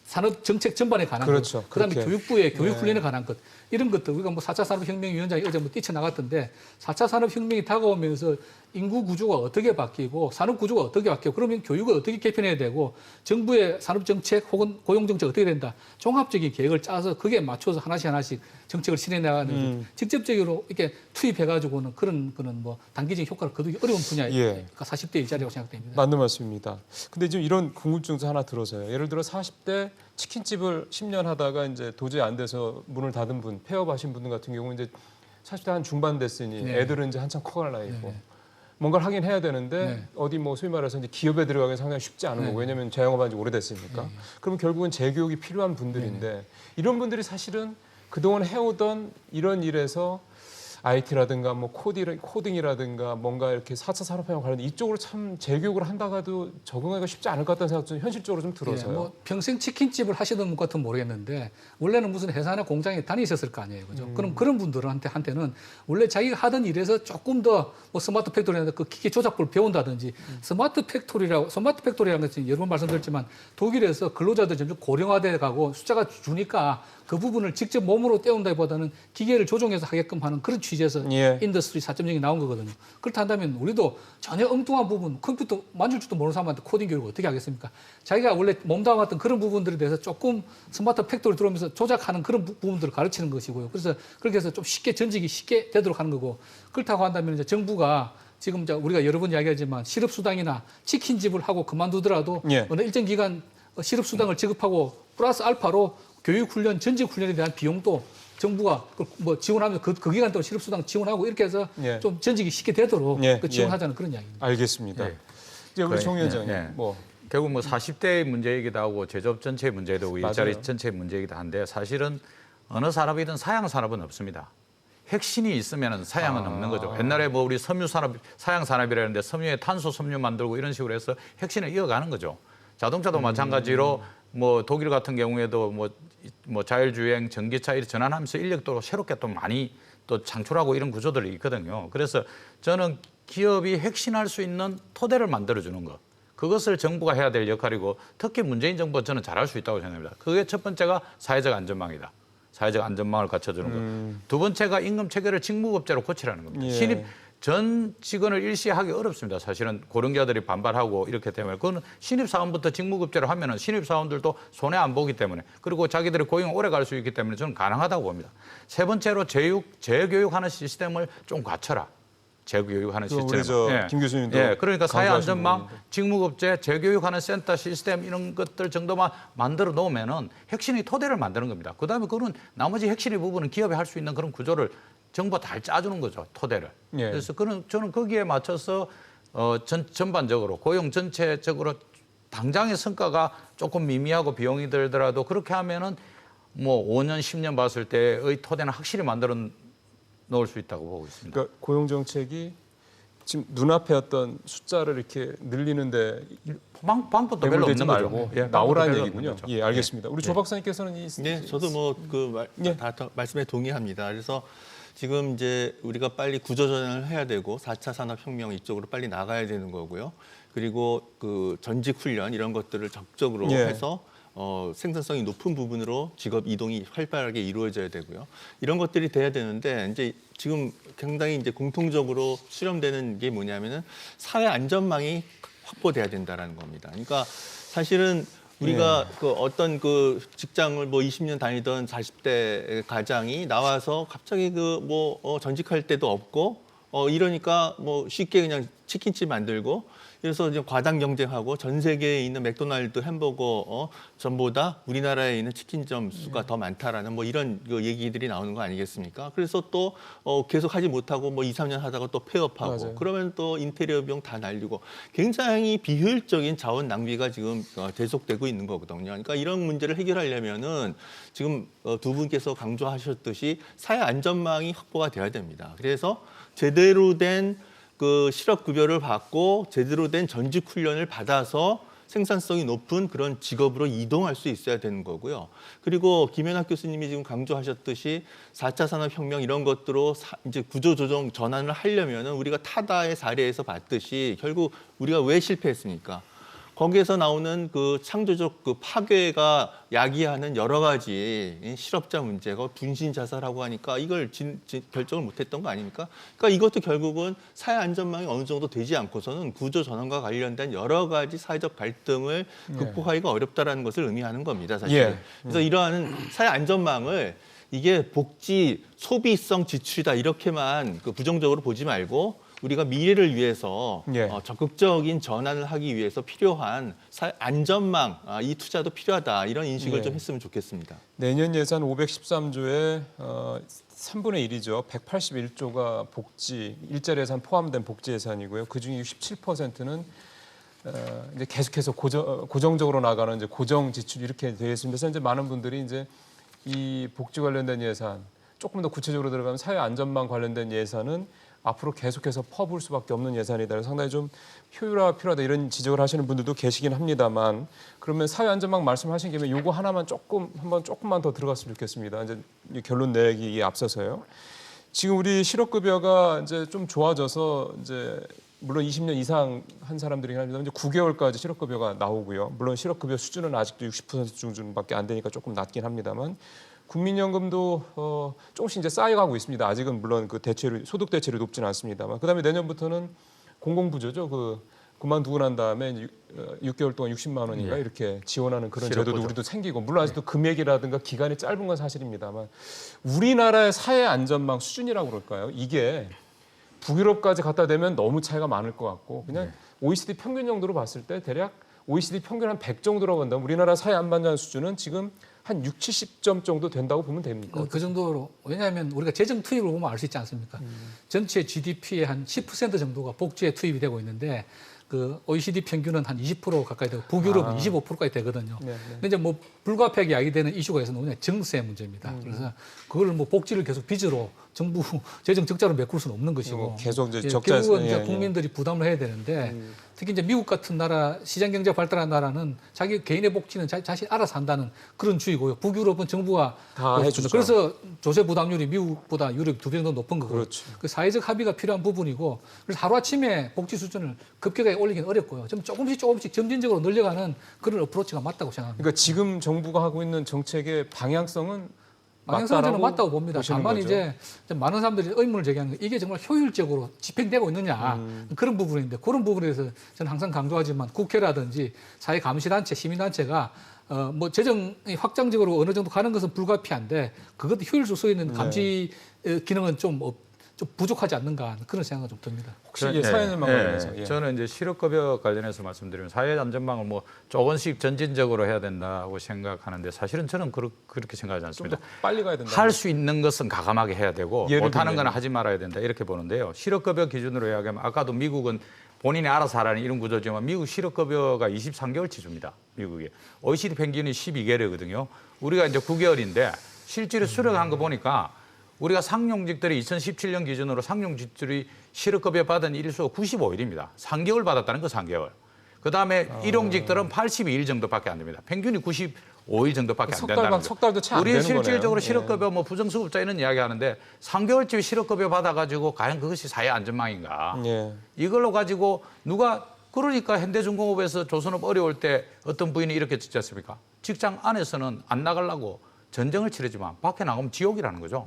산업 정책 전반에 관한 그렇죠. 것, 그다음에 그렇게. 교육부의 교육 훈련에 관한 것 이런 것들 우리가 뭐 4차 산업혁명 위원장이 어제 뭐 뛰쳐나갔던데 4차 산업혁명이 다가오면서 인구 구조가 어떻게 바뀌고 산업 구조가 어떻게 바뀌고 그러면 교육을 어떻게 개편해야 되고 정부의 산업 정책 혹은 고용 정책 어떻게 된다 종합적인 계획을 짜서 그게 맞춰서 하나씩 정책을 실행해 나가는 직접적으로 이렇게 투입해 가지고는 그런 뭐 단기적인 효과를 거두기 어려운 분야니까 예. 40대 일자리라고 생각됩니다. 맞는 말씀입니다. 근데 지금 이런 궁금증도 하나 들어서요. 예를 들어 40대 치킨집을 10년 하다가 이제 도저히 안 돼서 문을 닫은 분, 폐업하신 분들 같은 경우는 이제 40대 한 중반 됐으니 네. 애들은 이제 한참 커갈 나이고 네. 뭔가를 하긴 해야 되는데 네. 어디 뭐 소위 말해서 이제 기업에 들어가기 상당히 쉽지 않은 거고 왜냐하면 자영업한 지 오래됐으니까. 그러면 결국은 재교육이 필요한 분들인데 이런 분들이 사실은 그동안 해오던 이런 일에서 IT라든가 뭐 코딩이라든가 뭔가 이렇게 4차 산업혁명 관련 이쪽으로 참 재교육을 한다가도 적응하기가 쉽지 않을 것 같다는 생각 좀 현실적으로 좀 들어서요. 뭐 평생 치킨집을 하시던 분 같으면 모르겠는데 원래는 무슨 회사나 공장에 다니셨을 거 아니에요, 그죠? 그럼 그런 분들한테는 원래 자기가 하던 일에서 조금 더 뭐 스마트 팩토리나 그 기계 조작법을 배운다든지 스마트 팩토리라는 것은 여러 번 말씀드렸지만 독일에서 근로자들 점점 고령화돼 가고 숫자가 주니까 그 부분을 직접 몸으로 때운다기보다는 기계를 조종해서 하게끔 하는 그런 취지에서 예. 인더스트리 4.0이 나온 거거든요. 그렇다 한다면 우리도 전혀 엉뚱한 부분, 컴퓨터 만질 줄도 모르는 사람한테 코딩 교육을 어떻게 하겠습니까? 자기가 원래 몸담았던 그런 부분들에 대해서 조금 스마트 팩토리 들어오면서 조작하는 그런 부분들을 가르치는 것이고요. 그래서 그렇게 해서 좀 쉽게 전직이 쉽게 되도록 하는 거고, 그렇다고 한다면 이제 정부가 지금 우리가 여러 번 이야기하지만 실업수당이나 치킨집을 하고 그만두더라도 예. 어느 일정 기간 실업수당을 지급하고 플러스 알파로 교육훈련, 전직훈련에 대한 비용도 정부가 뭐 지원하면서 그 기간 동안 실업수당 지원하고 이렇게 해서 예. 좀 전직이 쉽게 되도록 예. 그 지원하자는 그런 이야기입니다. 알겠습니다. 예. 이제 우리 그래, 정 위원장님, 예. 뭐 결국 뭐 40대의 문제이기도 하고 제조업 전체의 문제이기도 하고 일자리 맞아요. 전체의 문제이기도 한데 사실은 어느 산업이든 사양 산업은 없습니다. 핵심이 있으면 사양은 없는 거죠. 옛날에 뭐 우리 섬유 산업, 사양 산업이라는데 섬유에 탄소 섬유 만들고 이런 식으로 해서 핵심을 이어가는 거죠. 자동차도 마찬가지로 뭐 독일 같은 경우에도 뭐 자율주행, 전기차 이렇게 전환하면서 인력도 새롭게 또 많이 또 창출하고 이런 구조들이 있거든요. 그래서 저는 기업이 혁신할 수 있는 토대를 만들어주는 것. 그것을 정부가 해야 될 역할이고 특히 문재인 정부가 저는 잘할 수 있다고 생각합니다. 그게 첫 번째가 사회적 안전망이다. 사회적 안전망을 갖춰주는 것. 두 번째가 임금 체계를 직무급제로 고치라는 겁니다. 예. 신입 전 직원을 일시하기 어렵습니다. 사실은 고령자들이 반발하고 이렇기 때문에 그거는 신입사원부터 직무급제로 하면은 신입사원들도 손해 안 보기 때문에 그리고 자기들의 고용 오래 갈 수 있기 때문에 저는 가능하다고 봅니다. 세 번째로 재교육하는 시스템을 좀 갖춰라. 재교육하는 우리 시스템. 김 교수님도 예, 그러니까 사회 강조하신 안전망, 부분인데. 직무급제, 재교육하는 센터 시스템 이런 것들 정도만 만들어 놓으면은 혁신의 토대를 만드는 겁니다. 그다음에 그런 나머지 혁신의 부분은 기업이 할 수 있는 그런 구조를 정부가 잘 짜주는 거죠, 토대를. 예. 그래서 저는 거기에 맞춰서 전반적으로 고용 전체적으로 당장의 성과가 조금 미미하고 비용이 들더라도 그렇게 하면은 뭐 5년, 10년 봤을 때의 토대는 확실히 만들어 놓을 수 있다고 보고 있습니다. 그러니까 고용 정책이 지금 눈앞에 어떤 숫자를 이렇게 늘리는데 방법도 별로 매몰되지 없는 말고 거죠. 예, 나오라는 방법도 별로 얘기군요. 없는 거죠. 예, 알겠습니다. 우리 조 박사님께서는 네, 저도 뭐 예. 다 말씀에 동의합니다. 그래서 지금 이제 우리가 빨리 구조전환을 해야 되고 4차 산업혁명 이쪽으로 빨리 나가야 되는 거고요. 그리고 그 전직 훈련 이런 것들을 적극적으로 예. 해서 생산성이 높은 부분으로 직업 이동이 활발하게 이루어져야 되고요. 이런 것들이 돼야 되는데 이제 지금 상당히 이제 공통적으로 수렴되는 게 뭐냐면은 사회 안전망이 확보돼야 된다라는 겁니다. 그러니까 사실은 우리가 그 어떤 그 직장을 뭐 20년 다니던 40대 가장이 나와서 갑자기 전직할 때도 없고 이러니까 뭐 쉽게 그냥 치킨집 만들고 그래서 이제 과당 경쟁하고 전 세계에 있는 맥도날드 햄버거 전보다 우리나라에 있는 치킨점 수가 더 많다라는 뭐 이런 그 얘기들이 나오는 거 아니겠습니까? 그래서 또 계속 하지 못하고 뭐 2, 3년 하다가 또 폐업하고 맞아요. 그러면 또 인테리어 비용 다 날리고 굉장히 비효율적인 자원 낭비가 지금 계속되고 있는 거거든요. 그러니까 이런 문제를 해결하려면은 지금 두 분께서 강조하셨듯이 사회 안전망이 확보가 돼야 됩니다. 그래서 제대로 된 그 실업급여를 받고 제대로 된 전직 훈련을 받아서 생산성이 높은 그런 직업으로 이동할 수 있어야 되는 거고요. 그리고 김연학 교수님이 지금 강조하셨듯이 4차 산업혁명 이런 것들로 이제 구조조정 전환을 하려면은 우리가 타다의 사례에서 봤듯이 결국 우리가 왜 실패했습니까? 거기에서 나오는 그 창조적 그 파괴가 야기하는 여러 가지 실업자 문제가 분신 자살하고 하니까 이걸 결정을 못했던 거 아닙니까? 그러니까 이것도 결국은 사회 안전망이 어느 정도 되지 않고서는 구조 전환과 관련된 여러 가지 사회적 갈등을 극복하기가 어렵다라는 것을 의미하는 겁니다, 사실. 예. 그래서 이러한 사회 안전망을 이게 복지 소비성 지출이다 이렇게만 그 부정적으로 보지 말고. 우리가 미래를 위해서 예. 적극적인 전환을 하기 위해서 필요한 안전망, 이 투자도 필요하다. 이런 인식을 예. 좀 했으면 좋겠습니다. 내년 예산 513조의 3분의 1이죠. 181조가 복지, 일자리 예산 포함된 복지 예산이고요. 그중에 67%는 이제 계속해서 고정적으로 나가는 이제 고정 지출 이렇게 되어 있습니다. 그래서 이제 많은 분들이 이제 이 복지 관련된 예산, 조금 더 구체적으로 들어가면 사회 안전망 관련된 예산은 앞으로 계속해서 퍼부을 수밖에 없는 예산이다. 그래서 상당히 좀 효율화 필요하다 이런 지적을 하시는 분들도 계시긴 합니다만 그러면 사회 안전망 말씀하신 김에 요거 하나만 조금만 더 들어갔으면 좋겠습니다. 이제 결론 내기에 앞서서요. 지금 우리 실업급여가 이제 좀 좋아져서 이제 물론 20년 이상 한 사람들이긴 합니다. 이제 9개월까지 실업급여가 나오고요. 물론 실업급여 수준은 아직도 60% 수준밖에 안 되니까 조금 낮긴 합니다만 국민연금도 조금씩 이제 쌓여가고 있습니다. 아직은 물론 그 대체율, 소득 대체율이 높지는 않습니다만, 그다음에 내년부터는 공공부조죠. 그만두고 난 다음에 6개월 동안 60만 원인가 이렇게 지원하는 그런 제도도 실업보조. 우리도 생기고, 물론 아직도 금액이라든가 기간이 짧은 건 사실입니다만, 우리나라의 사회 안전망 수준이라고 그럴까요? 이게 북유럽까지 갖다 대면 너무 차이가 많을 것 같고, 그냥 OECD 평균 정도로 봤을 때 대략 OECD 평균 한 100 정도라고 한다면 우리나라 사회 안전망 수준은 지금 한 60, 70점 정도 된다고 보면 됩니까? 그 정도로, 왜냐하면 우리가 재정 투입을 보면 알 수 있지 않습니까? 전체 GDP의 한 10% 정도가 복지에 투입이 되고 있는데, 그 OECD 평균은 한 20% 가까이 되고 북유럽은 25%까지 되거든요. 네, 네. 근데 이제 뭐 불가피하게 야기되는 이슈가 있어서 뭐냐, 증세 문제입니다. 그래서 그걸 뭐 복지를 계속 빚으로 정부 재정 적자로 메꿀 수는 없는 것이고, 계속 이제 예, 적자 결국은 이제 국민들이 부담을 해야 되는데, 특히 이제 미국 같은 나라, 시장 경제 발달한 나라는 자기 개인의 복지는 자신 알아서 한다는 그런 주의고요. 북유럽은 정부가 다 뭐 해주죠. 그래서 조세 부담률이 미국보다 유럽이 2배 정도 높은 거고, 그렇죠. 그 사회적 합의가 필요한 부분이고, 그래서 하루 아침에 복지 수준을 급격하게 올리긴 어렵고요. 좀 조금씩 점진적으로 늘려가는 그런 어프로치가 맞다고 생각합니다. 그러니까 지금 정부가 하고 있는 정책의 방향성은 방향성은 저는 맞다고 봅니다. 보시는 다만 거죠? 이제 좀 많은 사람들이 의문을 제기하는 게, 이게 정말 효율적으로 집행되고 있느냐, 그런 부분인데, 그런 부분에 대해서 저는 항상 강조하지만 국회라든지 사회 감시단체, 시민단체가 뭐 재정이 확장적으로 어느 정도 가는 것은 불가피한데, 그것도 효율적 서 있는 감시 기능은 좀 부족하지 않는가, 그런 생각이 좀 듭니다. 혹시 사연을 막으면서 저는 이제 실업급여 관련해서 말씀드리면 사회 안전망을 뭐 조금씩 전진적으로 해야 된다고 생각하는데, 사실은 저는 그렇게 생각하지 않습니다. 빨리 가야 된다. 할 수 있는 것은 과감하게 해야 되고 예를 못하는 들면. 건 하지 말아야 된다, 이렇게 보는데요. 실업급여 기준으로 이야기하면, 아까도 미국은 본인이 알아서 하라는 이런 구조지만 미국 실업급여가 23개월치 줍니다. 미국이. OECD 평균이 12개월이거든요. 우리가 이제 9개월인데 실제로 수령한 거 보니까 우리가 상용직들이 2017년 기준으로 상용직들이 실업급여 받은 일수 95일입니다. 3개월 받았다는 거 3개월. 그다음에 일용직들은 82일 정도밖에 안 됩니다. 평균이 95일 정도밖에 안 된다는 거죠. 석 달도 채 안 우리 되는 거네요. 실질적으로 예. 실업급여 뭐 부정수급자 이런 이야기하는데 3개월째 실업급여 받아가지고 과연 그것이 사회 안전망인가? 예. 이걸로 가지고 누가 그러니까 현대중공업에서 조선업 어려울 때 어떤 부인이 이렇게 짓지 않습니까? 직장 안에서는 안 나가려고 전쟁을 치르지만 밖에 나가면 지옥이라는 거죠.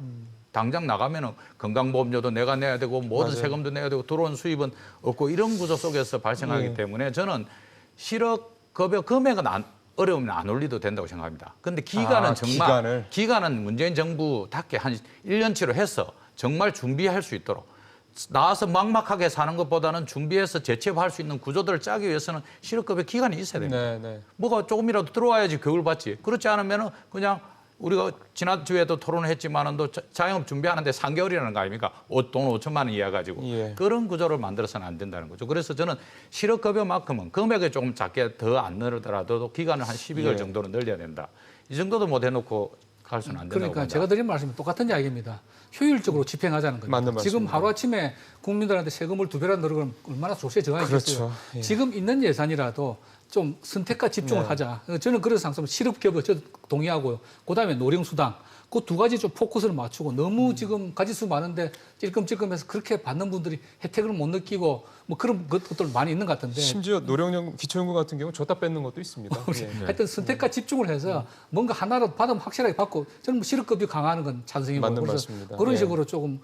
당장 나가면은 건강보험료도 내가 내야 되고 모든 맞아요. 세금도 내야 되고 들어온 수입은 없고, 이런 구조 속에서 발생하기 때문에 저는 실업급여 금액은 어려우면 안 올리도 된다고 생각합니다. 그런데 기간은 정말 기간은 문재인 정부답게 한 1년치로 해서 정말 준비할 수 있도록, 나와서 막막하게 사는 것보다는 준비해서 재취업할 수 있는 구조들을 짜기 위해서는 실업급여 기간이 있어야 됩니다. 네. 뭐가 조금이라도 들어와야지 교육을 받지. 그렇지 않으면은 그냥 우리가 지난주에도 토론을 했지만은 또 자영업 준비하는데 3개월이라는 거 아닙니까? 돈 5천만 원 이하 가지고. 예. 그런 구조를 만들어서는 안 된다는 거죠. 그래서 저는 실업급여만큼은 금액을 조금 작게 더 안 늘더라도 기간을 한 12개월 정도로 늘려야 된다. 이 정도도 못 해놓고 갈 수는 안 된다고 그러니까 봅니다. 제가 드린 말씀은 똑같은 이야기입니다. 효율적으로 집행하자는 겁니다. 맞는 지금 말씀입니다. 하루아침에 국민들한테 세금을 2배나 늘어가면 얼마나 조세 저하겠어요. 그렇죠. 예. 지금 있는 예산이라도 좀 선택과 집중을 하자. 저는 그래서 항상 실업급여 저도 동의하고요. 그다음에 노령수당, 그 두 가지 좀 포커스를 맞추고, 너무 지금 가지수 많은데 찔끔찔끔해서 그렇게 받는 분들이 혜택을 못 느끼고 뭐 그런 것들 많이 있는 것 같은데, 심지어 노령연금, 기초연금 같은 경우 줬다 뺏는 것도 있습니다. 예. 하여튼 선택과 집중을 해서 뭔가 하나라도 받으면 확실하게 받고, 저는 뭐 실업급여 강화하는 건 찬성이고, 맞는 그래서 말씀입니다. 그런 예. 식으로 조금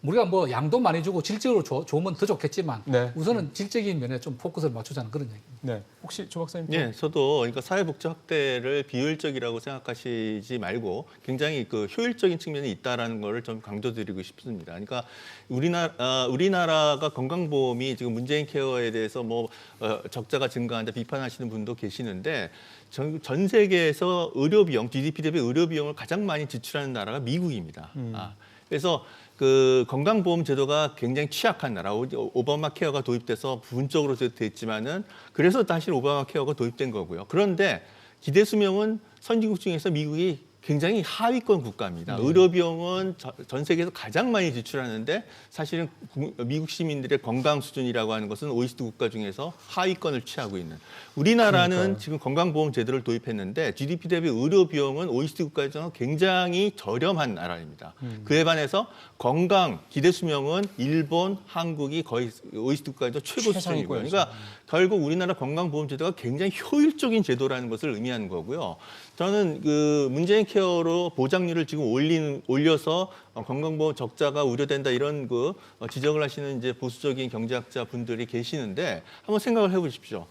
우리가 뭐 양도 많이 주고 질적으로 좋으면 더 좋겠지만, 네. 우선은 질적인 면에 좀 포커스를 맞추자는 그런 얘기입니다. 네. 혹시 조 박사님? 예, 저도 그러니까 사회복지 확대를 비효율적이라고 생각하시지 말고 굉장히 그 효율적인 측면이 있다라는 거를 좀 강조드리고 싶습니다. 그러니까 우리나라가 건강보험이 지금 문재인 케어에 대해서 뭐 적자가 증가한다 비판하시는 분도 계시는데, 전 세계에서 의료비용, GDP 대비 의료비용을 가장 많이 지출하는 나라가 미국입니다. 그래서 그 건강보험 제도가 굉장히 취약한 나라, 오바마 케어가 도입돼서 부분적으로 됐지만은 그래서 사실 오바마 케어가 도입된 거고요. 그런데 기대 수명은 선진국 중에서 미국이 굉장히 하위권 국가입니다. 의료비용은 전 세계에서 가장 많이 지출하는데, 사실은 미국 시민들의 건강 수준이라고 하는 것은 OECD 국가 중에서 하위권을 취하고 있는. 우리나라는 그러니까요. 지금 건강보험 제도를 도입했는데 GDP 대비 의료비용은 OECD 국가에서 굉장히 저렴한 나라입니다. 그에 반해서 건강 기대 수명은 일본, 한국이 거의 OECD 국가에서 최고 수준이고요. 그러니까 결국 우리나라 건강보험 제도가 굉장히 효율적인 제도라는 것을 의미하는 거고요. 저는 그 문재인 오버케어로 보장률을 지금 올려서 건강보험 적자가 우려된다 이런 지적을 하시는 이제 보수적인 경제학자 분들이 계시는데 한번 생각을 해보십시오.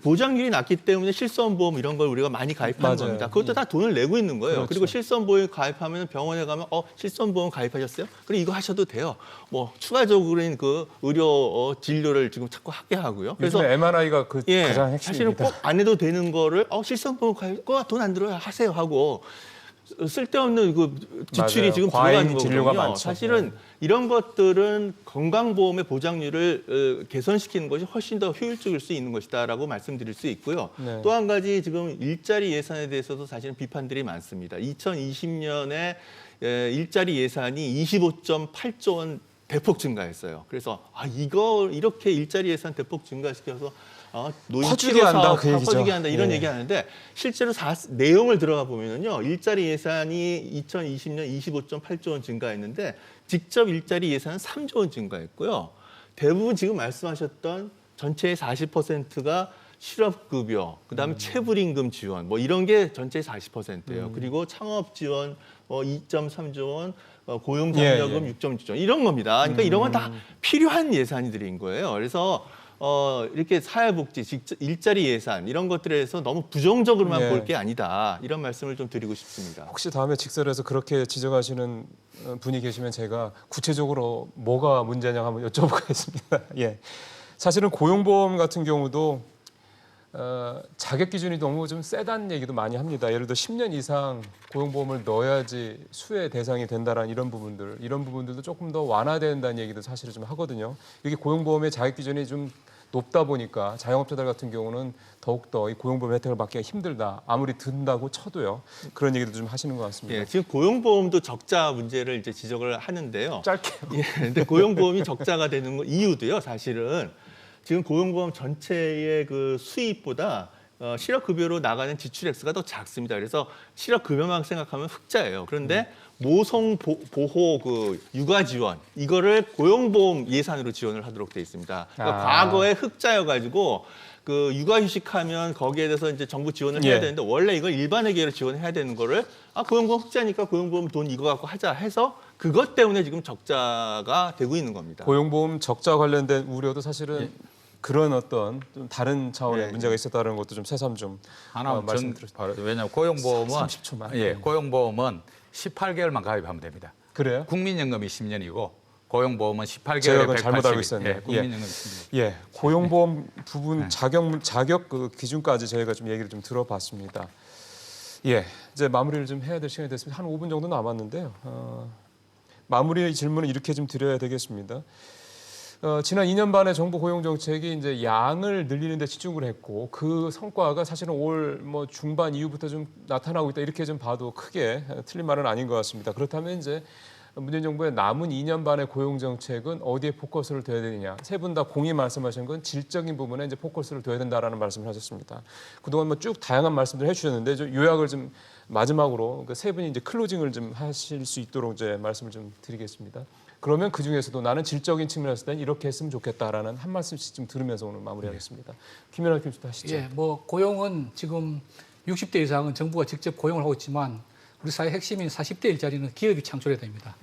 보장률이 낮기 때문에 실손보험 이런 걸 우리가 많이 가입하는 맞아요. 겁니다. 그것도 다 돈을 내고 있는 거예요. 그렇죠. 그리고 실손보험 가입하면 병원에 가면 실손보험 가입하셨어요? 그럼 이거 하셔도 돼요. 뭐 추가적으로는 그 의료 진료를 지금 자꾸 하게 하고요. 그래서 MRI가 그 가장 핵심입니다. 사실은 꼭 안 해도 되는 거를 실손보험 가입 돈 안 들어요 하세요 하고 쓸데없는 그 지출이 맞아요. 지금 과잉 들어가는 진료가 거거든요. 많죠. 사실은 이런 것들은 건강보험의 보장률을 개선시키는 것이 훨씬 더 효율적일 수 있는 것이다라고 말씀드릴 수 있고요. 네. 또 한 가지 지금 일자리 예산에 대해서도 사실은 비판들이 많습니다. 2020년에 일자리 예산이 25.8조 원 대폭 증가했어요. 그래서 이거 이렇게 일자리 예산 대폭 증가시켜서 노인 퍼주게 치료 한다, 사업 그 얘기죠. 퍼주게 한다 이런 예. 얘기하는데 실제로 내용을 들어가 보면요 일자리 예산이 2020년 25.8조 원 증가했는데 직접 일자리 예산은 3조 원 증가했고요. 대부분 지금 말씀하셨던 전체의 40%가 실업급여, 그다음에 체불임금 지원, 뭐 이런 게 전체의 40%예요. 그리고 창업 지원 2.3조 원, 고용장려금 예. 6.6조 원 이런 겁니다. 그러니까 이런 건 다 필요한 예산들인 거예요. 그래서 이렇게 사회복지, 일자리 예산 이런 것들에 대해서 너무 부정적으로만 예. 볼 게 아니다. 이런 말씀을 좀 드리고 싶습니다. 혹시 다음에 직설에서 그렇게 지적하시는 분이 계시면 제가 구체적으로 뭐가 문제냐 한번 여쭤보겠습니다. 예. 사실은 고용보험 같은 경우도 자격 기준이 너무 좀 세다는 얘기도 많이 합니다. 예를 들어 10년 이상 고용보험을 넣어야지 수혜 대상이 된다라는 이런 부분들도 조금 더 완화된다는 얘기도 사실은 좀 하거든요. 이게 고용보험의 자격 기준이 좀 높다 보니까 자영업자들 같은 경우는 더욱더 이 고용보험 혜택을 받기가 힘들다. 아무리 든다고 쳐도요. 그런 얘기도 좀 하시는 것 같습니다. 예, 지금 고용보험도 적자 문제를 이제 지적을 하는데요. 짧게요. 예, 근데 고용보험이 적자가 되는 이유도요. 사실은 지금 고용보험 전체의 그 수입보다 실업급여로 나가는 지출 액수가 더 작습니다. 그래서 실업급여만 생각하면 흑자예요. 그런데 모성 보호 그 육아 지원 이거를 고용보험 예산으로 지원을 하도록 돼 있습니다. 그러니까 과거에 흑자여가지고 그 육아휴직하면 거기에 대해서 이제 정부 지원을 해야 예. 되는데 원래 이걸 일반회계로 지원해야 되는 거를 고용보험 흑자니까 고용보험 돈 이거 갖고 하자 해서 그것 때문에 지금 적자가 되고 있는 겁니다. 고용보험 적자 관련된 우려도 사실은 그런 어떤 좀 다른 차원의 네. 문제가 있었다는 것도 좀 새삼 좀 하나 말씀드렸습니다. 왜냐하면 고용보험은 30초만. 예, 고용보험은 18개월만 가입하면 됩니다. 그래요? 국민연금이 10년이고 고용보험은 18개월에 제가 180일. 그건 잘못 알고 있었네요. 예, 국민연금이 10년. 예, 고용보험 부분 자격 그 기준까지 저희가 좀 얘기를 좀 들어봤습니다. 예, 이제 마무리를 좀 해야 될 시간이 됐습니다. 한 5분 정도 남았는데요. 마무리 질문은 이렇게 좀 드려야 되겠습니다. 지난 2년 반의 정부 고용 정책이 이제 양을 늘리는 데 집중을 했고 그 성과가 사실은 올 뭐 중반 이후부터 좀 나타나고 있다 이렇게 좀 봐도 크게 틀린 말은 아닌 것 같습니다. 그렇다면 이제 문재인 정부의 남은 2년 반의 고용 정책은 어디에 포커스를 둬야 되느냐. 세 분 다 공히 말씀하신 건 질적인 부분에 이제 포커스를 둬야 된다라는 말씀을 하셨습니다. 그동안 뭐 쭉 다양한 말씀들 해주셨는데 좀 요약을 좀 마지막으로 그 세 분이 이제 클로징을 좀 하실 수 있도록 이제 말씀을 좀 드리겠습니다. 그러면 그 중에서도 나는 질적인 측면에서 땐 이렇게 했으면 좋겠다라는 한 말씀씩 좀 들으면서 오늘 마무리하겠습니다. 김연아 교수도 하시죠. 예, 뭐 고용은 지금 60대 이상은 정부가 직접 고용을 하고 있지만 우리 사회 핵심인 40대 일자리는 기업이 창출해야 됩니다.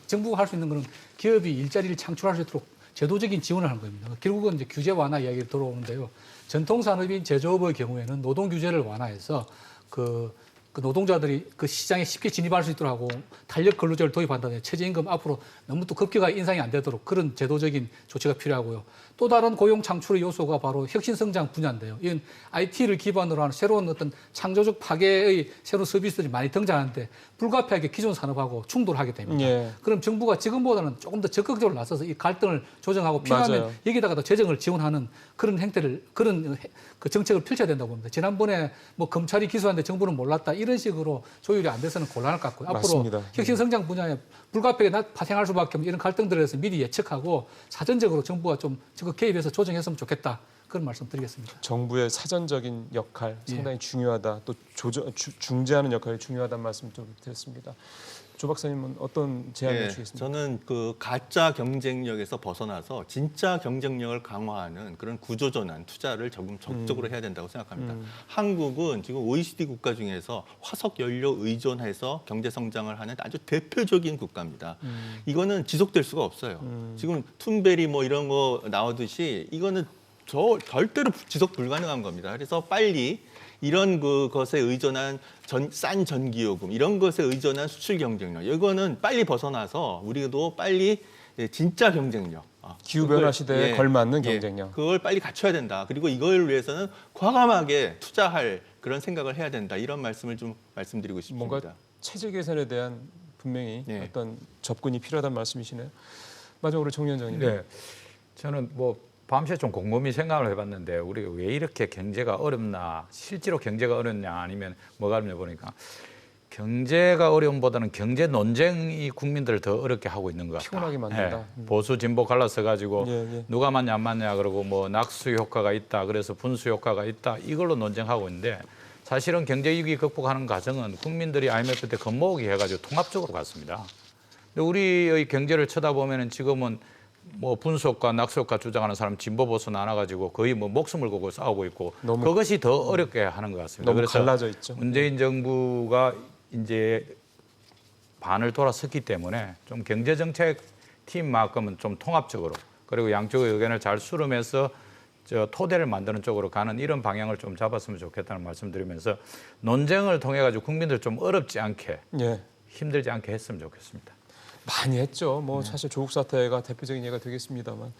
정부가 할 수 있는 것은 기업이 일자리를 창출할 수 있도록 제도적인 지원을 하는 겁니다. 결국은 이제 규제 완화 이야기로 돌아오는데요. 전통 산업인 제조업의 경우에는 노동 규제를 완화해서 그 노동자들이 그 시장에 쉽게 진입할 수 있도록 하고 탄력 근로제를 도입한다든지 최저임금 앞으로 너무 또 급격하게 인상이 안 되도록 그런 제도적인 조치가 필요하고요. 또 다른 고용 창출의 요소가 바로 혁신성장 분야인데요. 이건 IT를 기반으로 하는 새로운 어떤 창조적 파괴의 새로운 서비스들이 많이 등장하는데 불가피하게 기존 산업하고 충돌하게 됩니다. 예. 그럼 정부가 지금보다는 조금 더 적극적으로 나서서 이 갈등을 조정하고 필요하면 맞아요. 여기다가 더 재정을 지원하는 그런 그런 그 정책을 펼쳐야 된다고 봅니다. 지난번에 뭐 검찰이 기소하는데 정부는 몰랐다 이런 식으로 조율이 안 돼서는 곤란할 것 같고요. 맞습니다. 앞으로 혁신성장 분야에 불가피하게 파생할 수밖에 없는 이런 갈등들에 대해서 미리 예측하고 사전적으로 정부가 좀 적극 개입해서 조정했으면 좋겠다. 그런 말씀 드리겠습니다. 정부의 사전적인 역할 상당히 중요하다. 또 중재하는 역할이 중요하다는 말씀 좀 드렸습니다. 조 박사님은 어떤 제안을 예, 주시겠습니까? 저는 그 가짜 경쟁력에서 벗어나서 진짜 경쟁력을 강화하는 그런 구조전환 투자를 조금 적극적으로 해야 된다고 생각합니다. 한국은 지금 OECD 국가 중에서 화석 연료 의존해서 경제 성장을 하는 아주 대표적인 국가입니다. 이거는 지속될 수가 없어요. 지금 툰베리 뭐 이런 거 나오듯이 이거는 절대로 지속 불가능한 겁니다. 그래서 빨리 이런 그것에 의존한 싼 전기요금 이런 것에 의존한 수출 경쟁력 이거는 빨리 벗어나서 우리도 빨리 진짜 경쟁력 기후 변화 시대에 걸맞는 경쟁력. 그걸 빨리 갖춰야 된다. 그리고 이걸 위해서는 과감하게 투자할 그런 생각을 해야 된다. 이런 말씀을 좀 말씀드리고 싶습니다. 뭔가 체질 개선에 대한 분명히 예. 어떤 접근이 필요하다는 말씀이시네요. 마지막으로 정 위원장님. 네, 저는 뭐 밤새 좀 곰곰이 생각을 해봤는데 우리가 왜 이렇게 경제가 어렵나, 실제로 경제가 어렵냐 아니면 뭐가 어렵냐 보니까 경제가 어려움보다는 경제 논쟁이 국민들을 더 어렵게 하고 있는 것 같다. 피곤하게 만든다. 예, 보수 진보 갈라서 가지고 예, 예. 누가 맞냐 안 맞냐 그러고 뭐 낙수 효과가 있다, 그래서 분수 효과가 있다 이걸로 논쟁하고 있는데 사실은 경제 위기 극복하는 과정은 국민들이 IMF 때 겁모으기 해가지고 통합적으로 갔습니다. 근데 우리의 경제를 쳐다보면은 지금은 뭐 분수효과, 낙수효과 주장하는 사람 진보 보수 나눠가지고 거의 뭐 목숨을 걸고 싸우고 있고 그것이 더 어렵게 하는 것 같습니다. 너무 그래서 갈라져 있죠. 문재인 정부가 이제 반을 돌아섰기 때문에 좀 경제정책 팀만큼은 좀 통합적으로 그리고 양쪽의 의견을 잘 수렴해서 저 토대를 만드는 쪽으로 가는 이런 방향을 좀 잡았으면 좋겠다는 말씀드리면서 논쟁을 통해 가지고 국민들 좀 어렵지 않게 예. 힘들지 않게 했으면 좋겠습니다. 많이 했죠. 뭐 사실 조국 사태가 대표적인 예가 되겠습니다만.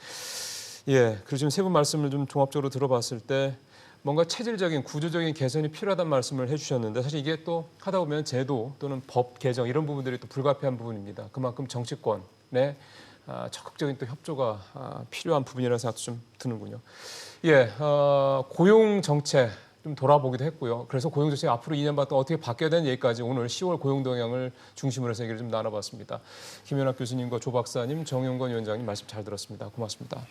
예. 그리고 지금 세 분 말씀을 좀 종합적으로 들어봤을 때 뭔가 체질적인 구조적인 개선이 필요하다는 말씀을 해주셨는데 사실 이게 또 하다 보면 제도 또는 법 개정 이런 부분들이 또 불가피한 부분입니다. 그만큼 정치권의 적극적인 또 협조가 필요한 부분이라는 생각도 좀 드는군요. 예, 고용 정책 좀 돌아보기도 했고요. 그래서 고용 정책 앞으로 2년 동안 어떻게 바뀌어야 되는 얘기까지 오늘 10월 고용 동향을 중심으로 해서 얘기를 좀 나눠봤습니다. 김연학 교수님과 조 박사님, 정용건 위원장님 말씀 잘 들었습니다. 고맙습니다.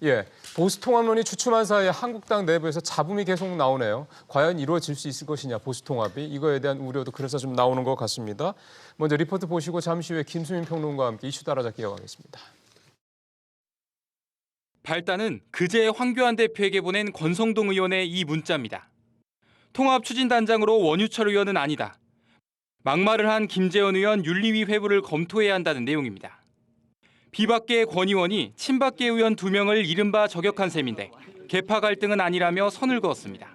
예, 보수통합론이 주춤한 사이에 한국당 내부에서 잡음이 계속 나오네요. 과연 이루어질 수 있을 것이냐, 보수통합이. 이거에 대한 우려도 그래서 좀 나오는 것 같습니다. 먼저 리포트 보시고 잠시 후에 김수민 평론가와 함께 이슈 따라잡기 이어가겠습니다. 발단은 그제 황교안 대표에게 보낸 권성동 의원의 이 문자입니다. 통합 추진단장으로 원유철 의원은 아니다. 막말을 한 김재원 의원 윤리위 회부를 검토해야 한다는 내용입니다. 비박계 권 의원이 친박계 의원 2명을 이른바 저격한 셈인데 계파 갈등은 아니라며 선을 그었습니다.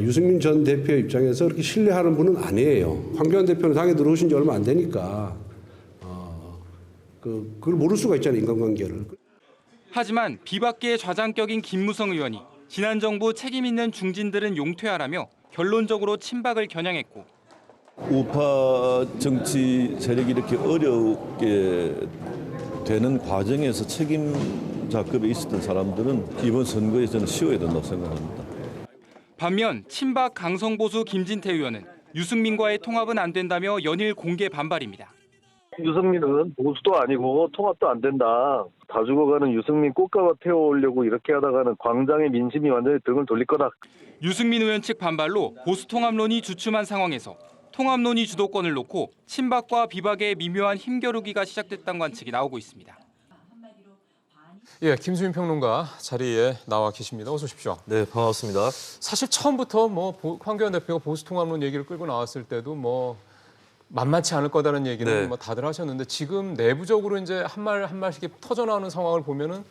유승민 전 대표 입장에서 그렇게 신뢰하는 분은 아니에요. 황교안 대표는 당에 들어오신 지 얼마 안 되니까 그걸 모를 수가 있잖아요, 인간관계를. 하지만 비박계의 좌장격인 김무성 의원이 지난 정부 책임 있는 중진들은 용퇴하라며 결론적으로 친박을 겨냥했고 우파 정치 세력이 이렇게 어렵게 되는 과정에서 책임자급에 있었던 사람들은 이번 선거에 저는 쉬어야 된다고 생각합니다. 반면 친박 강성보수 김진태 의원은 유승민과의 통합은 안 된다며 연일 공개 반발입니다. 유승민은 보수도 아니고 통합도 안 된다. 다 죽어가는 유승민 꽃가마 태워오려고 이렇게 하다가는 광장의 민심이 완전히 등을 돌릴 거다. 유승민 의원 측 반발로 보수통합론이 주춤한 상황에서 통합론이 주도권을 놓고 친박과 비박의 미묘한 힘겨루기가 시작됐다는 관측이 나오고 있습니다. 예, 김수민 평론가 자리에 나와 계십니다. 어서 오십시오. 네, 반갑습니다. 사실 처음부터 뭐 황교안 대표가 보수통합론 얘기를 끌고 나왔을 때도 뭐 만만치 않을 거다는 얘기는 네. 뭐 다들 하셨는데 지금 내부적으로 이제 한 말 한 말씩 터져 나오는 상황을 보면은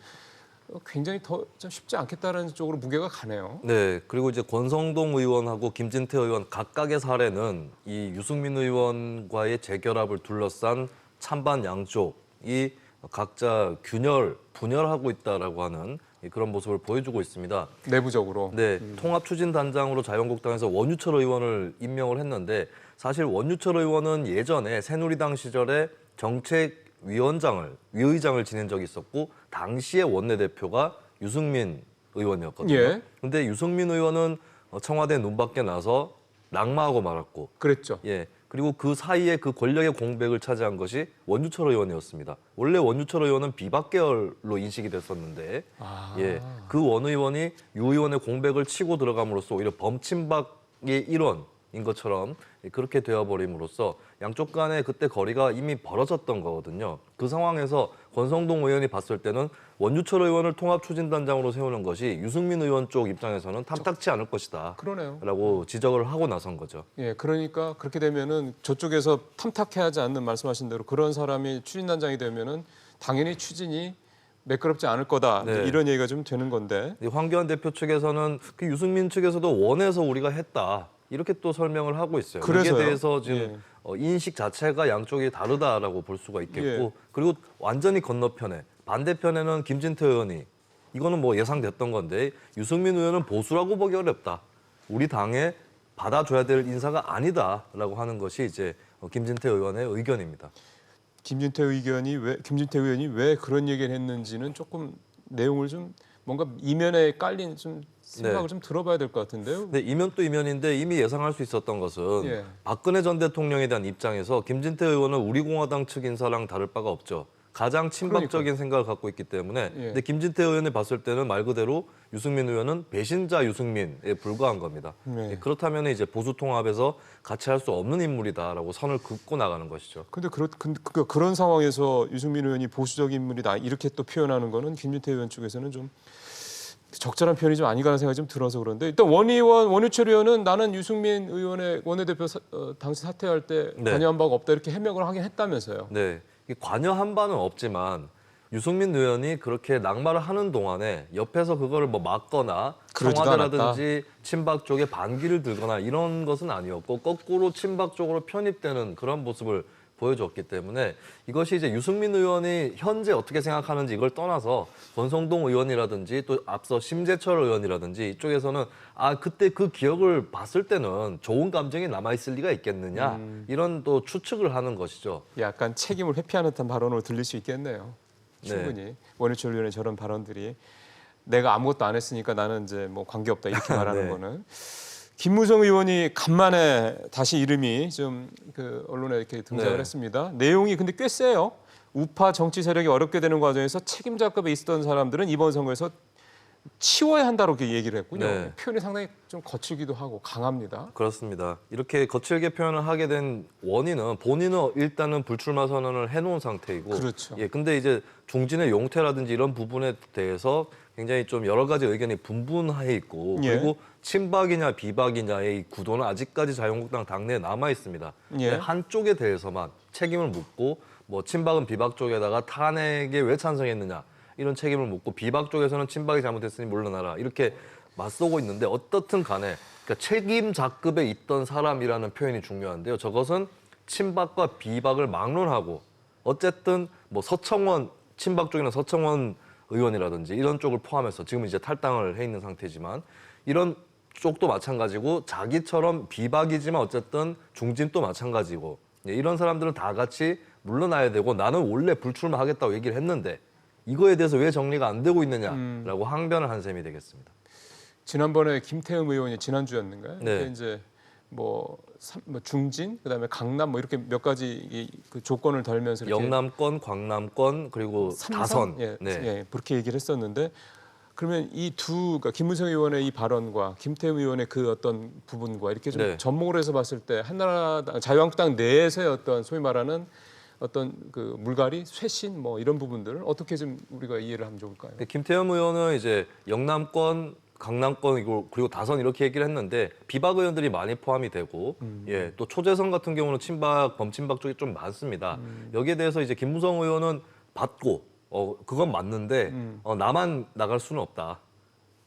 굉장히 더 좀 쉽지 않겠다는 쪽으로 무게가 가네요. 네, 그리고 이제 권성동 의원하고 김진태 의원 각각의 사례는 이 유승민 의원과의 재결합을 둘러싼 찬반 양쪽이 각자 분열하고 있다라고 하는 그런 모습을 보여주고 있습니다. 내부적으로. 네, 통합추진단장으로 자유한국당에서 원유철 의원을 임명을 했는데 사실 원유철 의원은 예전에 새누리당 시절에 위의장을 지낸 적이 있었고 당시에 원내대표가 유승민 의원이었거든요. 예. 근데 유승민 의원은 청와대 눈 밖에 나서 낙마하고 말았고 그랬죠. 예. 그리고 그 사이에 그 권력의 공백을 차지한 것이 원유철 의원이었습니다. 원래 원유철 의원은 비박 계열로 인식이 됐었는데 예, 그 원 의원이 유 의원의 공백을 치고 들어감으로써 오히려 범친박의 일원인 것처럼 그렇게 되어버림으로써 양쪽 간에 그때 거리가 이미 벌어졌던 거거든요. 그 상황에서 권성동 의원이 봤을 때는 원유철 의원을 통합추진단장으로 세우는 것이 유승민 의원 쪽 입장에서는 탐탁치 않을 것이다. 그러네요. 라고 지적을 하고 나선 거죠. 예, 그러니까 그렇게 되면은 저쪽에서 탐탁해하지 않는 말씀하신 대로 그런 사람이 추진단장이 되면은 당연히 추진이 매끄럽지 않을 거다. 네. 이런 얘기가 좀 되는 건데. 황교안 대표 측에서는 그 유승민 측에서도 원해서 우리가 했다. 이렇게 또 설명을 하고 있어요. 그래서요? 여기에 대해서 지금 예. 인식 자체가 양쪽이 다르다라고 볼 수가 있겠고 예. 그리고 완전히 건너편에 반대편에는 김진태 의원이 이거는 뭐 예상됐던 건데 유승민 의원은 보수라고 보기 어렵다. 우리 당에 받아줘야 될 인사가 아니다라고 하는 것이 이제 김진태 의원의 의견입니다. 김진태 의원이 왜 그런 얘기를 했는지는 조금 내용을 좀 뭔가 이면에 깔린 좀 생각을 네. 좀 들어봐야 될 것 같은데요. 근데 이면 또 이면인데 이미 예상할 수 있었던 것은 예. 박근혜 전 대통령에 대한 입장에서 김진태 의원은 우리공화당 측 인사랑 다를 바가 없죠. 가장 친박적인 생각을 갖고 있기 때문에 예. 근데 김진태 의원이 봤을 때는 말 그대로 유승민 의원은 배신자 유승민에 불과한 겁니다. 네. 예, 그렇다면 이제 보수 통합에서 같이 할 수 없는 인물이다라고 선을 긋고 나가는 것이죠. 근데 그런 상황에서 유승민 의원이 보수적인 인물이다 이렇게 또 표현하는 거는 김진태 의원 쪽에서는 좀 적절한 표현이 좀 아닌가 하는 생각이 좀 들어서 그런데 일단 원유철 의원은 나는 유승민 의원의 원내대표 당시 사퇴할 때 네. 관여한 바가 없다 이렇게 해명을 하긴 했다면서요. 네, 관여한 바는 없지만 유승민 의원이 그렇게 낙마를 하는 동안에 옆에서 그거를 뭐 막거나 그러지도 청와대라든지 친박 쪽에 반기를 들거나 이런 것은 아니었고 거꾸로 친박 쪽으로 편입되는 그런 모습을 보여줬기 때문에 이것이 이제 유승민 의원이 현재 어떻게 생각하는지 이걸 떠나서 권성동 의원이라든지 또 앞서 심재철 의원이라든지 이쪽에서는 그때 그 기억을 봤을 때는 좋은 감정이 남아있을 리가 있겠느냐 이런 또 추측을 하는 것이죠. 약간 책임을 회피하는 듯한 발언으로 들릴 수 있겠네요. 충분히 네. 원유철 의원의 저런 발언들이 내가 아무것도 안 했으니까 나는 이제 뭐 관계 없다 이렇게 말하는 네. 거는 김무성 의원이 간만에 다시 이름이 좀 그 언론에 이렇게 등장을 네. 했습니다. 내용이 근데 꽤 세요. 우파 정치 세력이 어렵게 되는 과정에서 책임자급에 있었던 사람들은 이번 선거에서 치워야 한다고 이렇게 얘기를 했군요. 네. 표현이 상당히 좀 거칠기도 하고 강합니다. 그렇습니다. 이렇게 거칠게 표현을 하게 된 원인은 본인은 일단은 불출마 선언을 해놓은 상태이고, 그렇죠. 예, 근데 이제 중진의 용태라든지 이런 부분에 대해서 굉장히 좀 여러 가지 의견이 분분해 있고, 예. 그리고 친박이냐 비박이냐의 이 구도는 아직까지 자유한국당 당내에 남아 있습니다. 예. 한쪽에 대해서만 책임을 묻고, 뭐 친박은 비박 쪽에다가 탄핵에 왜 찬성했느냐 이런 책임을 묻고, 비박 쪽에서는 친박이 잘못했으니 물러나라 이렇게 맞서고 있는데, 어떻든 간에 그러니까 책임자급에 있던 사람이라는 표현이 중요한데요. 저것은 친박과 비박을 막론하고 어쨌든 뭐 서청원 친박 쪽에는 서청원 의원이라든지 이런 쪽을 포함해서 지금 이제 탈당을 해 있는 상태지만 이런 쪽도 마찬가지고, 자기처럼 비박이지만 어쨌든 중진도 마찬가지고, 이런 사람들은 다 같이 물러나야 되고, 나는 원래 불출마하겠다고 얘기를 했는데 이거에 대해서 왜 정리가 안 되고 있느냐라고 항변을 한 셈이 되겠습니다. 지난번에 김태흠 의원이 지난주였는가요? 네. 이렇게 이제 뭐 중진, 그다음에 강남 뭐 이렇게 몇 가지 그 조건을 달면서 이렇게 영남권, 광남권, 그리고 다선. 예, 네. 예, 그렇게 얘기를 했었는데, 그러면 이 그러니까 김무성 의원의 이 발언과 김태흠 의원의 그 어떤 부분과 이렇게 좀 네. 접목을 해서 봤을 때 한나라당, 자유한국당 내에서의 어떤 소위 말하는 어떤 그 물갈이, 쇄신 뭐 이런 부분들을 어떻게 좀 우리가 이해를 하면 좋을까요? 김태흠 의원은 이제 영남권, 강남권 그리고 다선 이렇게 얘기를 했는데, 비박 의원들이 많이 포함이 되고, 예, 또 초재선 같은 경우는 친박, 범친박 쪽이 좀 많습니다. 여기에 대해서 이제 김무성 의원은 받고, 그건 맞는데 나만 나갈 수는 없다.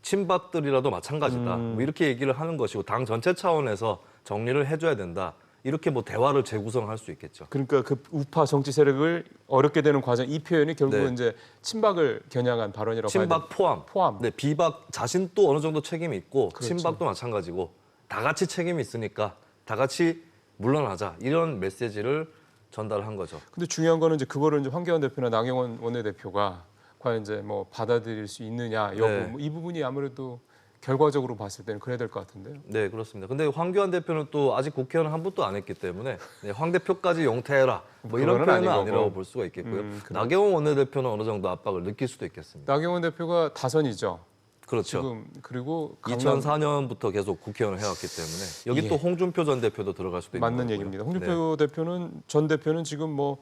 친박들이라도 마찬가지다. 뭐 이렇게 얘기를 하는 것이고, 당 전체 차원에서 정리를 해줘야 된다. 이렇게 뭐 대화를 재구성할 수 있겠죠. 그러니까 그 우파 정치 세력을 어렵게 되는 과정, 이 표현이 결국은 네. 이제 친박을 겨냥한 발언이라고 친박 봐야 포함. 네, 비박 자신도 어느 정도 책임이 있고, 그렇죠. 친박도 마찬가지고, 다 같이 책임이 있으니까 다 같이 물러나자, 이런 메시지를 전달한 거죠. 근데 중요한 거는 이제 그거를 이제 황교안 대표나 나경원 원내대표가 과연 이제 뭐 받아들일 수 있느냐 여부, 네. 뭐이 부분이 아무래도 결과적으로 봤을 때는 그래야 될 것 같은데요. 네, 그렇습니다. 근데 황교안 대표는 또 아직 국회의원 한 번도 안 했기 때문에 네, 황 대표까지 용퇴해라 뭐 이런 그거는 표현은 아닌 아니라고 거고. 볼 수가 있겠고요. 그래요. 나경원 원내대표는 어느 정도 압박을 느낄 수도 있겠습니다. 나경원 대표가 다선이죠. 그렇죠. 지금 그리고 2004년부터 계속 국회의원을 해왔기 때문에 여기 예. 또 홍준표 전 대표도 들어갈 수도 있는 맞는 거고요. 얘기입니다. 홍준표 대표는 전 대표는 지금 뭐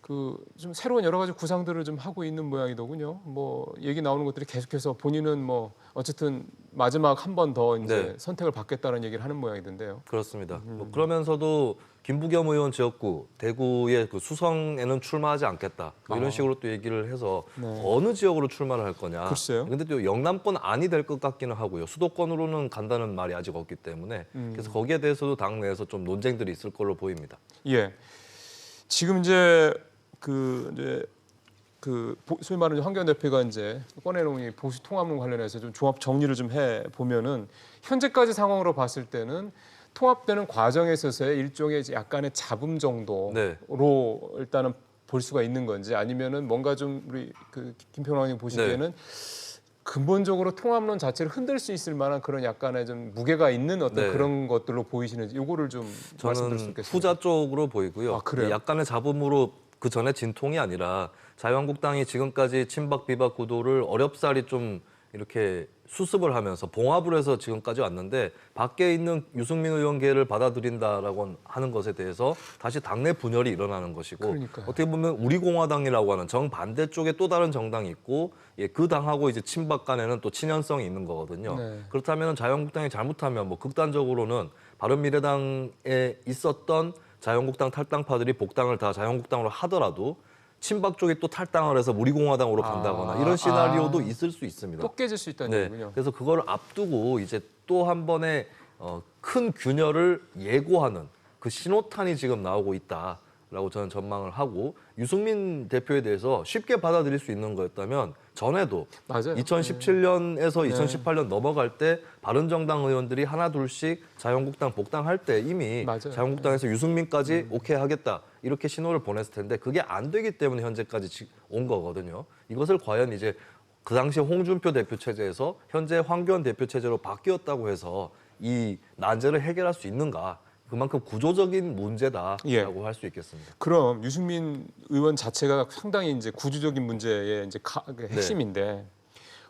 그 좀 새로운 여러 가지 구상들을 좀 하고 있는 모양이더군요. 뭐 얘기 나오는 것들이 계속해서 본인은 뭐 어쨌든 마지막 한 번 더 이제 네. 선택을 받겠다는 얘기를 하는 모양이던데요. 그렇습니다. 뭐 그러면서도 김부겸 의원 지역구 대구의 그 수성에는 출마하지 않겠다. 뭐 이런 식으로 또 얘기를 해서 네. 어느 지역으로 출마를 할 거냐. 글쎄요. 근데 또 영남권 아니 될 것 같기는 하고요. 수도권으로는 간다는 말이 아직 없기 때문에 그래서 거기에 대해서도 당 내에서 좀 논쟁들이 있을 걸로 보입니다. 예. 지금 이제 소위 말하는 황교안 대표가 이제 꺼내놓은 이 보수 통합론 관련해서 좀 종합 정리를 좀 해 보면은 현재까지 상황으로 봤을 때는 통합되는 과정에 있어서의 일종의 이제 약간의 잡음 정도로 네. 일단은 볼 수가 있는 건지 아니면은 뭔가 좀 우리 그 김평론가님 보시기에는 근본적으로 통합론 자체를 흔들 수 있을 만한 그런 약간의 좀 무게가 있는 어떤 네. 그런 것들로 보이시는지 요거를 좀 말씀드릴 수 저는 있겠습니다. 후자 쪽으로 보이고요. 아, 그래요? 약간의 잡음으로 그 전에 진통이 아니라 자유한국당이 지금까지 친박 비박 구도를 어렵사리 좀 이렇게 수습을 하면서 봉합을 해서 지금까지 왔는데 밖에 있는 유승민 의원계를 받아들인다라고 하는 것에 대해서 다시 당내 분열이 일어나는 것이고 그러니까요. 어떻게 보면 우리공화당이라고 하는 정반대 쪽에 또 다른 정당이 있고 그 당하고 이제 친박 간에는 또 친연성이 있는 거거든요. 네. 그렇다면 자유한국당이 잘못하면 뭐 극단적으로는 바른미래당에 있었던 자유한국당 탈당파들이 복당을 다 자유한국당으로 하더라도 친박 쪽이 또 탈당을 해서 우리공화당으로 간다거나 이런 시나리오도 있을 수 있습니다. 또 깨질 수 있다는 네, 얘기군요. 그래서 그걸 앞두고 이제 또 한 번의 큰 균열을 예고하는 그 신호탄이 지금 나오고 있다라고 저는 전망을 하고 유승민 대표에 대해서 쉽게 받아들일 수 있는 거였다면 전에도 맞아요. 2017년에서 2018년 넘어갈 때 바른정당 의원들이 하나 둘씩 자유한국당 복당할 때 이미 맞아요. 자유한국당에서 유승민까지 오케이 하겠다 이렇게 신호를 보냈을 텐데 그게 안 되기 때문에 현재까지 온 거거든요. 이것을 과연 이제 그 당시 홍준표 대표 체제에서 현재 황교안 대표 체제로 바뀌었다고 해서 이 난제를 해결할 수 있는가? 그만큼 구조적인 문제다라고 할 수 있겠습니다. 그럼 유승민 의원 자체가 상당히 이제 구조적인 문제의 이제 핵심인데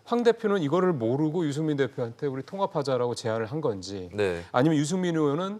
황 대표는 이거를 모르고 유승민 대표한테 우리 통합하자라고 제안을 한 건지 아니면 유승민 의원은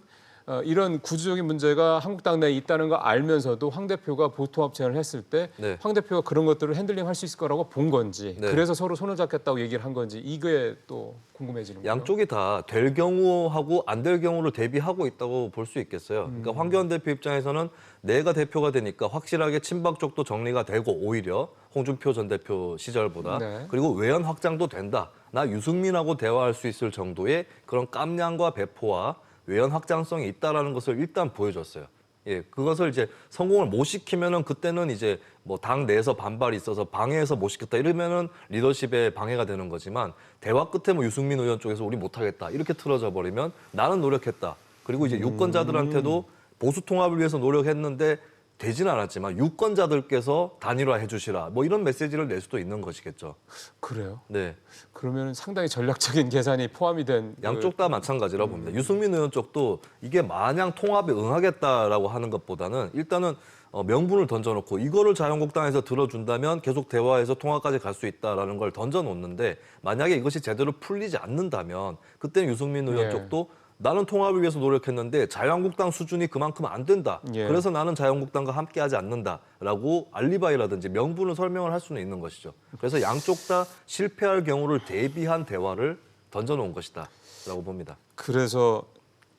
이런 구조적인 문제가 한국당 내에 있다는 거 알면서도 황 대표가 보통합 제안을 했을 때 황 대표가 그런 것들을 핸들링할 수 있을 거라고 본 건지 그래서 서로 손을 잡겠다고 얘기를 한 건지 이게 또 궁금해지는 거예요. 양쪽이 다 될 경우하고 안 될 경우를 대비하고 있다고 볼 수 있겠어요. 그러니까 황교안 대표 입장에서는 내가 대표가 되니까 확실하게 친박 쪽도 정리가 되고 오히려 홍준표 전 대표 시절보다 그리고 외연 확장도 된다. 나 유승민하고 대화할 수 있을 정도의 그런 깜냥과 배포와 외연 확장성이 있다라는 것을 일단 보여줬어요. 예, 그것을 이제 성공을 못 시키면은 그때는 이제 뭐 당 내에서 반발이 있어서 방해해서 못 시켰다 이러면은 리더십에 방해가 되는 거지만 대화 끝에 뭐 유승민 의원 쪽에서 우리 못하겠다 이렇게 틀어져 버리면 나는 노력했다. 그리고 이제 유권자들한테도 보수 통합을 위해서 노력했는데 되진 않았지만 유권자들께서 단일화해 주시라 뭐 이런 메시지를 낼 수도 있는 것이겠죠. 그래요? 네. 그러면 상당히 전략적인 계산이 포함이 된 양쪽 다 마찬가지라고 봅니다. 유승민 의원 쪽도 이게 마냥 통합에 응하겠다라고 하는 것보다는 일단은 명분을 던져놓고 이거를 자유한국당에서 들어준다면 계속 대화해서 통합까지 갈 수 있다라는 걸 던져놓는데 만약에 이것이 제대로 풀리지 않는다면 그때는 유승민 의원 쪽도 나는 통합을 위해서 노력했는데 자유한국당 수준이 그만큼 안 된다. 그래서 나는 자유한국당과 함께하지 않는다라고 알리바이라든지 명분을 설명을 할 수는 있는 것이죠. 그래서 양쪽 다 실패할 경우를 대비한 대화를 던져놓은 것이다라고 봅니다. 그래서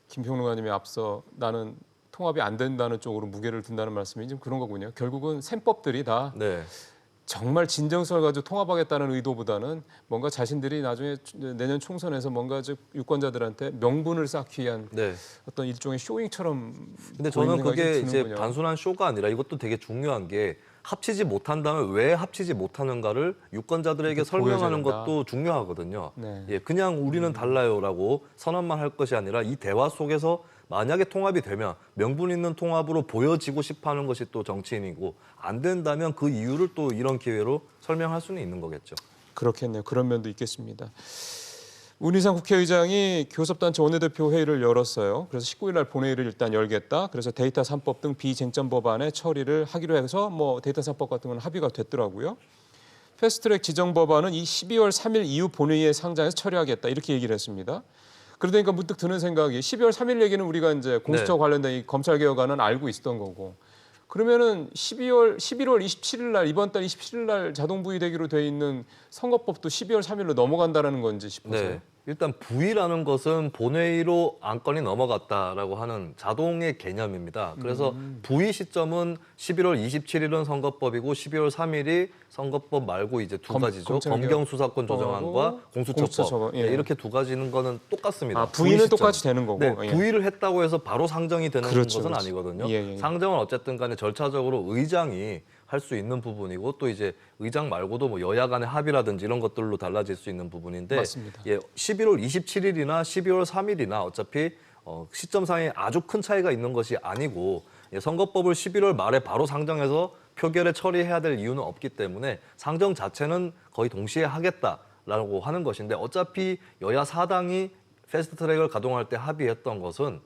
김평론가님이 앞서 나는 통합이 안 된다는 쪽으로 무게를 둔다는 말씀이 좀 그런 거군요. 결국은 셈법들이 다 정말 진정성을 가지고 통합하겠다는 의도보다는 뭔가 자신들이 나중에 내년 총선에서 뭔가 즉 유권자들한테 명분을 쌓기 위한 어떤 일종의 쇼잉처럼. 근데 저는 그게 이제 단순한 쇼가 아니라 이것도 되게 중요한 게 합치지 못한다면 왜 합치지 못하는가를 유권자들에게 설명하는 것도 중요하거든요. 예, 그냥 우리는 달라요라고 선언만 할 것이 아니라 이 대화 속에서 만약에 통합이 되면 명분 있는 통합으로 보여지고 싶어하는 것이 또 정치인이고 안 된다면 그 이유를 또 이런 기회로 설명할 수는 있는 거겠죠. 그렇겠네요. 그런 면도 있겠습니다. 문희상 국회의장이 교섭단체 원내대표 회의를 열었어요. 그래서 19일 날 본회의를 일단 열겠다. 그래서 데이터 3법 등 비쟁점 법안의 처리를 하기로 해서 뭐 데이터 3법 같은 건 합의가 됐더라고요. 패스트트랙 지정 법안은 이 12월 3일 이후 본회의에 상정해서 처리하겠다. 이렇게 얘기를 했습니다. 그러니까 문득 드는 생각이 12월 3일 얘기는 우리가 이제 공수처 관련된 이 검찰개혁안은 알고 있었던 거고 그러면은 11월 27일 날 이번 달 27일 날 자동 부의되기로 돼 있는 선거법도 12월 3일로 넘어간다라는 건지 싶어서요. 네. 일단 부의라는 것은 본회의로 안건이 넘어갔다라고 하는 자동의 개념입니다. 그래서 부의 시점은 11월 27일은 선거법이고 12월 3일이 선거법 말고 이제 두 가지죠. 검경수사권 조정안과 공수처법. 예. 네, 이렇게 두 가지는 거는 똑같습니다. 아, 부의는 부의 시점. 똑같이 되는 거고. 네, 예. 부의를 했다고 해서 바로 상정이 되는 그렇죠, 것은 그렇죠. 아니거든요. 예, 예. 상정은 어쨌든 간에 절차적으로 의장이 할 수 있는 부분이고 또 이제 의장 말고도 뭐 여야 간의 합의라든지 이런 것들로 달라질 수 있는 부분인데 맞습니다. 예, 11월 27일이나 12월 3일이나 어차피 시점상에 아주 큰 차이가 있는 것이 아니고 예, 선거법을 11월 말에 바로 상정해서 표결에 처리해야 될 이유는 없기 때문에 상정 자체는 거의 동시에 하겠다라고 하는 것인데 어차피 여야 사당이 패스트트랙을 가동할 때 합의했던 것은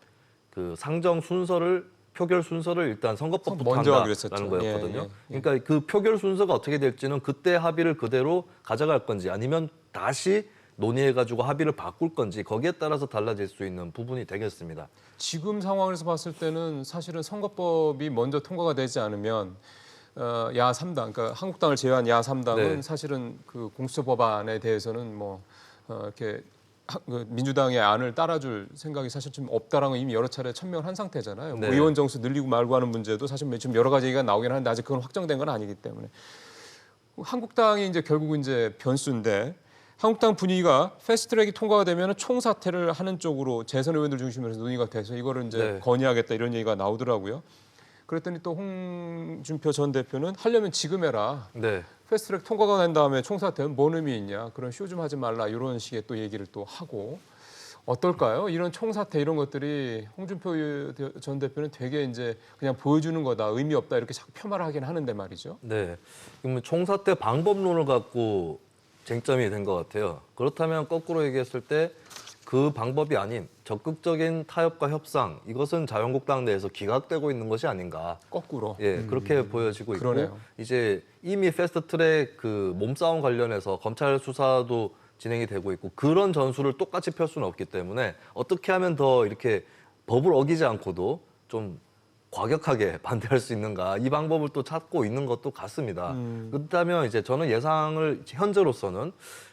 그 상정 순서를 표결 순서를 일단 선거법부터 먼저 한다라는 거였거든요. 예, 예. 그러니까 그 표결 순서가 어떻게 될지는 그때 합의를 그대로 가져갈 건지 아니면 다시 논의해가지고 합의를 바꿀 건지 거기에 따라서 달라질 수 있는 부분이 되겠습니다. 지금 상황에서 봤을 때는 사실은 선거법이 먼저 통과가 되지 않으면 야 3당, 그러니까 한국당을 제외한 야 3당은 네. 사실은 그 공수처 법안에 대해서는 뭐 이렇게 그 민주당의 안을 따라줄 생각이 사실 좀 없다라는 건 이미 여러 차례 천명을 한 상태잖아요. 네. 뭐 의원 정수 늘리고 말고 하는 문제도 사실 좀 여러 가지 얘기가 나오긴 하는데 아직 그건 확정된 건 아니기 때문에 한국당이 이제 결국 이제 변수인데 한국당 분위기가 패스트트랙이 통과가 되면 총사퇴를 하는 쪽으로 재선 의원들 중심으로 해서 논의가 돼서 이거를 이제 네. 건의하겠다 이런 얘기가 나오더라고요. 그랬더니 또 홍준표 전 대표는 하려면 지금 해라. 네. 패스트트랙 통과가 된 다음에 총사퇴는 뭔 의미 있냐. 그런 쇼 좀 하지 말라. 이런 식의 또 얘기를 또 하고. 어떨까요? 이런 총사퇴 이런 것들이 홍준표 전 대표는 되게 이제 그냥 보여주는 거다. 의미 없다. 이렇게 자꾸 폄하를 하긴 하는데 말이죠. 네. 그러면 총사퇴 방법론을 갖고 쟁점이 된 것 같아요. 그렇다면 거꾸로 얘기했을 때 그 방법이 아닌 적극적인 타협과 협상 이것은 자유한국당 내에서 기각되고 있는 것이 아닌가. 거꾸로. 예, 그렇게 보여지고 있고 그러네요. 이제 이미 패스트트랙 그 몸싸움 관련해서 검찰 수사도 진행이 되고 있고 그런 전술을 똑같이 펼 수는 없기 때문에 어떻게 하면 더 이렇게 법을 어기지 않고도 좀 과격하게 반대할 수 있는가 이 방법을 또 찾고 있는 것도 같습니다. 그렇다면 이제 저는 예상을 현재로서는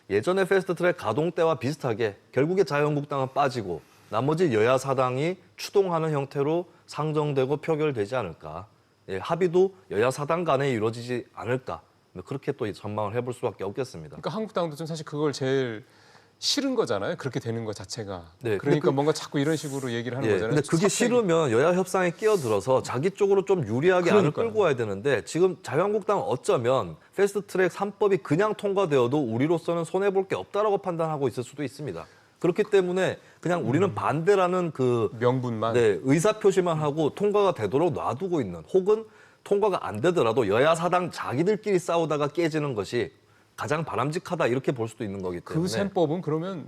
예전에 패스트트랙 가동 때와 비슷하게 결국에 자유한국당은 빠지고 나머지 여야 사당이 추동하는 형태로 상정되고 표결되지 않을까. 예, 합의도 여야 사당 간에 이루어지지 않을까. 그렇게 또 전망을 해볼 수밖에 없겠습니다. 그러니까 한국당도 좀 사실 그걸 제일 싫은 거잖아요. 그렇게 되는 거 자체가. 네, 그러니까 뭔가 자꾸 이런 식으로 얘기를 하는 예, 거잖아요. 근데 그게 싫으면 여야 협상에 끼어들어서 자기 쪽으로 좀 유리하게 안을 그러니까요. 끌고 와야 되는데 지금 자유한국당은 어쩌면 패스트트랙 3법이 그냥 통과되어도 우리로서는 손해볼 게 없다라고 판단하고 있을 수도 있습니다. 그렇기 때문에 그냥 우리는 반대라는 그 명분만. 네, 의사표시만 하고 통과가 되도록 놔두고 있는 혹은 통과가 안 되더라도 여야 사당 자기들끼리 싸우다가 깨지는 것이 가장 바람직하다 이렇게 볼 수도 있는 거기 때문에 그 셈법은 그러면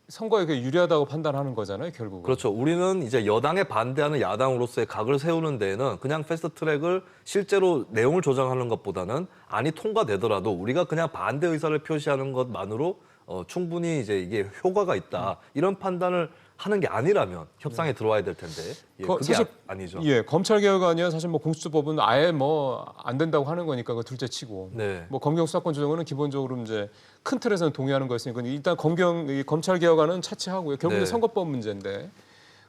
선거에 유리하다고 판단하는 거잖아요, 결국은. 그렇죠. 우리는 이제 여당에 반대하는 야당으로서의 각을 세우는 데에는 그냥 패스트트랙을 실제로 내용을 조정하는 것보다는 안이 통과되더라도 우리가 그냥 반대 의사를 표시하는 것만으로 충분히 이제 이게 효과가 있다 이런 판단을 하는 게 아니라면 협상에 들어와야 될 텐데 그게 사실 아니죠. 예, 검찰 개혁안이야 사실 뭐 공수처법은 아예 뭐 안 된다고 하는 거니까 그 둘째치고. 네. 뭐 검경 수사권 조정은 기본적으로 이제 큰 틀에서는 동의하는 거였으니까 일단 이 검찰 개혁안은 차치하고요. 결국은 네. 선거법 문제인데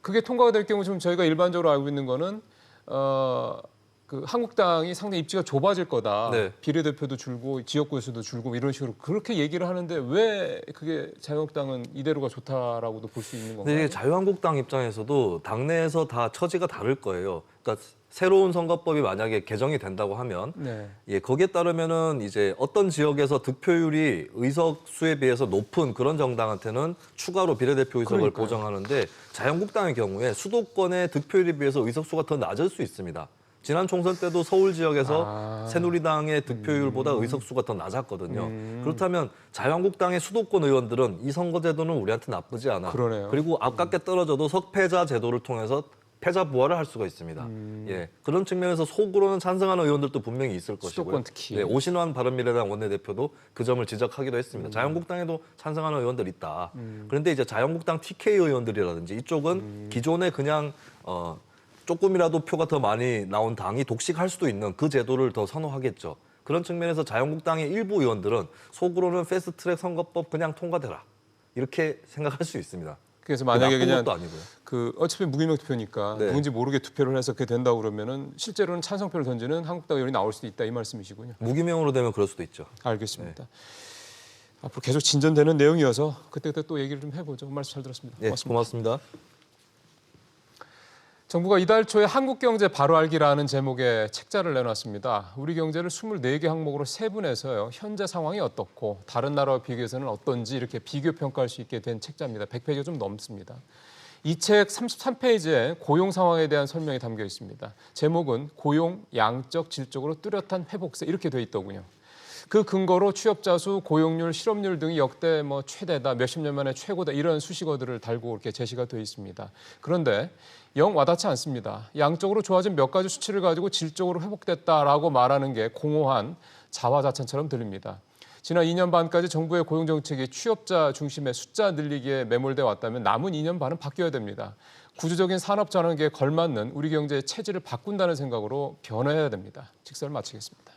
그게 통과가 될 경우 지금 저희가 일반적으로 알고 있는 거는 그 한국당이 상당히 입지가 좁아질 거다. 네. 비례대표도 줄고 지역구에서도 줄고 이런 식으로 그렇게 얘기를 하는데 왜 그게 자유한국당은 이대로가 좋다라고도 볼 수 있는 근데 건가요? 이게 자유한국당 입장에서도 당내에서 다 처지가 다를 거예요. 그러니까 새로운 선거법이 만약에 개정이 된다고 하면 네. 예, 거기에 따르면은 이제 어떤 지역에서 득표율이 의석 수에 비해서 높은 그런 정당한테는 추가로 비례대표 의석을 그러니까요. 보정하는데 자유한국당의 경우에 수도권의 득표율에 비해서 의석 수가 더 낮을 수 있습니다. 지난 총선 때도 서울 지역에서 새누리당의 득표율보다 의석수가 더 낮았거든요. 그렇다면 자유한국당의 수도권 의원들은 이 선거제도는 우리한테 나쁘지 않아. 그러네요. 그리고 아깝게 떨어져도 석패자 제도를 통해서 패자 부활을 할 수가 있습니다. 예, 그런 측면에서 속으로는 찬성하는 의원들도 분명히 있을 것이고요. 수도권 특히. 네, 오신환 바른미래당 원내대표도 그 점을 지적하기도 했습니다. 자유한국당에도 찬성하는 의원들 있다. 그런데 이제 자유한국당 TK 의원들이라든지 이쪽은 기존에 그냥 조금이라도 표가 더 많이 나온 당이 독식할 수도 있는 그 제도를 더 선호하겠죠. 그런 측면에서 자유한국당의 일부 의원들은 속으로는 패스트트랙 선거법 그냥 통과되라 이렇게 생각할 수 있습니다. 그래서 만약에 나쁜 그냥 것도 아니고요. 그 어차피 무기명 투표니까 네. 누군지 모르게 투표를 해서 그게 된다고 그러면은 실제로는 찬성표를 던지는 한국당 의원이 나올 수도 있다 이 말씀이시군요. 무기명으로 되면 그럴 수도 있죠. 알겠습니다. 앞으로 계속 진전되는 내용이어서 그때 또 얘기를 좀 해보죠. 말씀 잘 들었습니다. 네, 고맙습니다. 정부가 이달 초에 한국경제 바로 알기라는 제목의 책자를 내놨습니다. 우리 경제를 24개 항목으로 세분해서요. 현재 상황이 어떻고 다른 나라와 비교해서는 어떤지 이렇게 비교 평가할 수 있게 된 책자입니다. 100페이지가 좀 넘습니다. 이 책 33페이지에 고용 상황에 대한 설명이 담겨 있습니다. 제목은 고용 양적 질적으로 뚜렷한 회복세 이렇게 돼 있더군요. 그 근거로 취업자 수, 고용률, 실업률 등이 역대 최대다, 몇십 년 만에 최고다 이런 수식어들을 달고 이렇게 제시가 되어 있습니다. 그런데 영 와닿지 않습니다. 양적으로 좋아진 몇 가지 수치를 가지고 질적으로 회복됐다라고 말하는 게 공허한 자화자찬처럼 들립니다. 지난 2년 반까지 정부의 고용 정책이 취업자 중심의 숫자 늘리기에 매몰돼 왔다면 남은 2년 반은 바뀌어야 됩니다. 구조적인 산업 전환기에 걸맞는 우리 경제의 체질을 바꾼다는 생각으로 변화해야 됩니다. 직설을 마치겠습니다.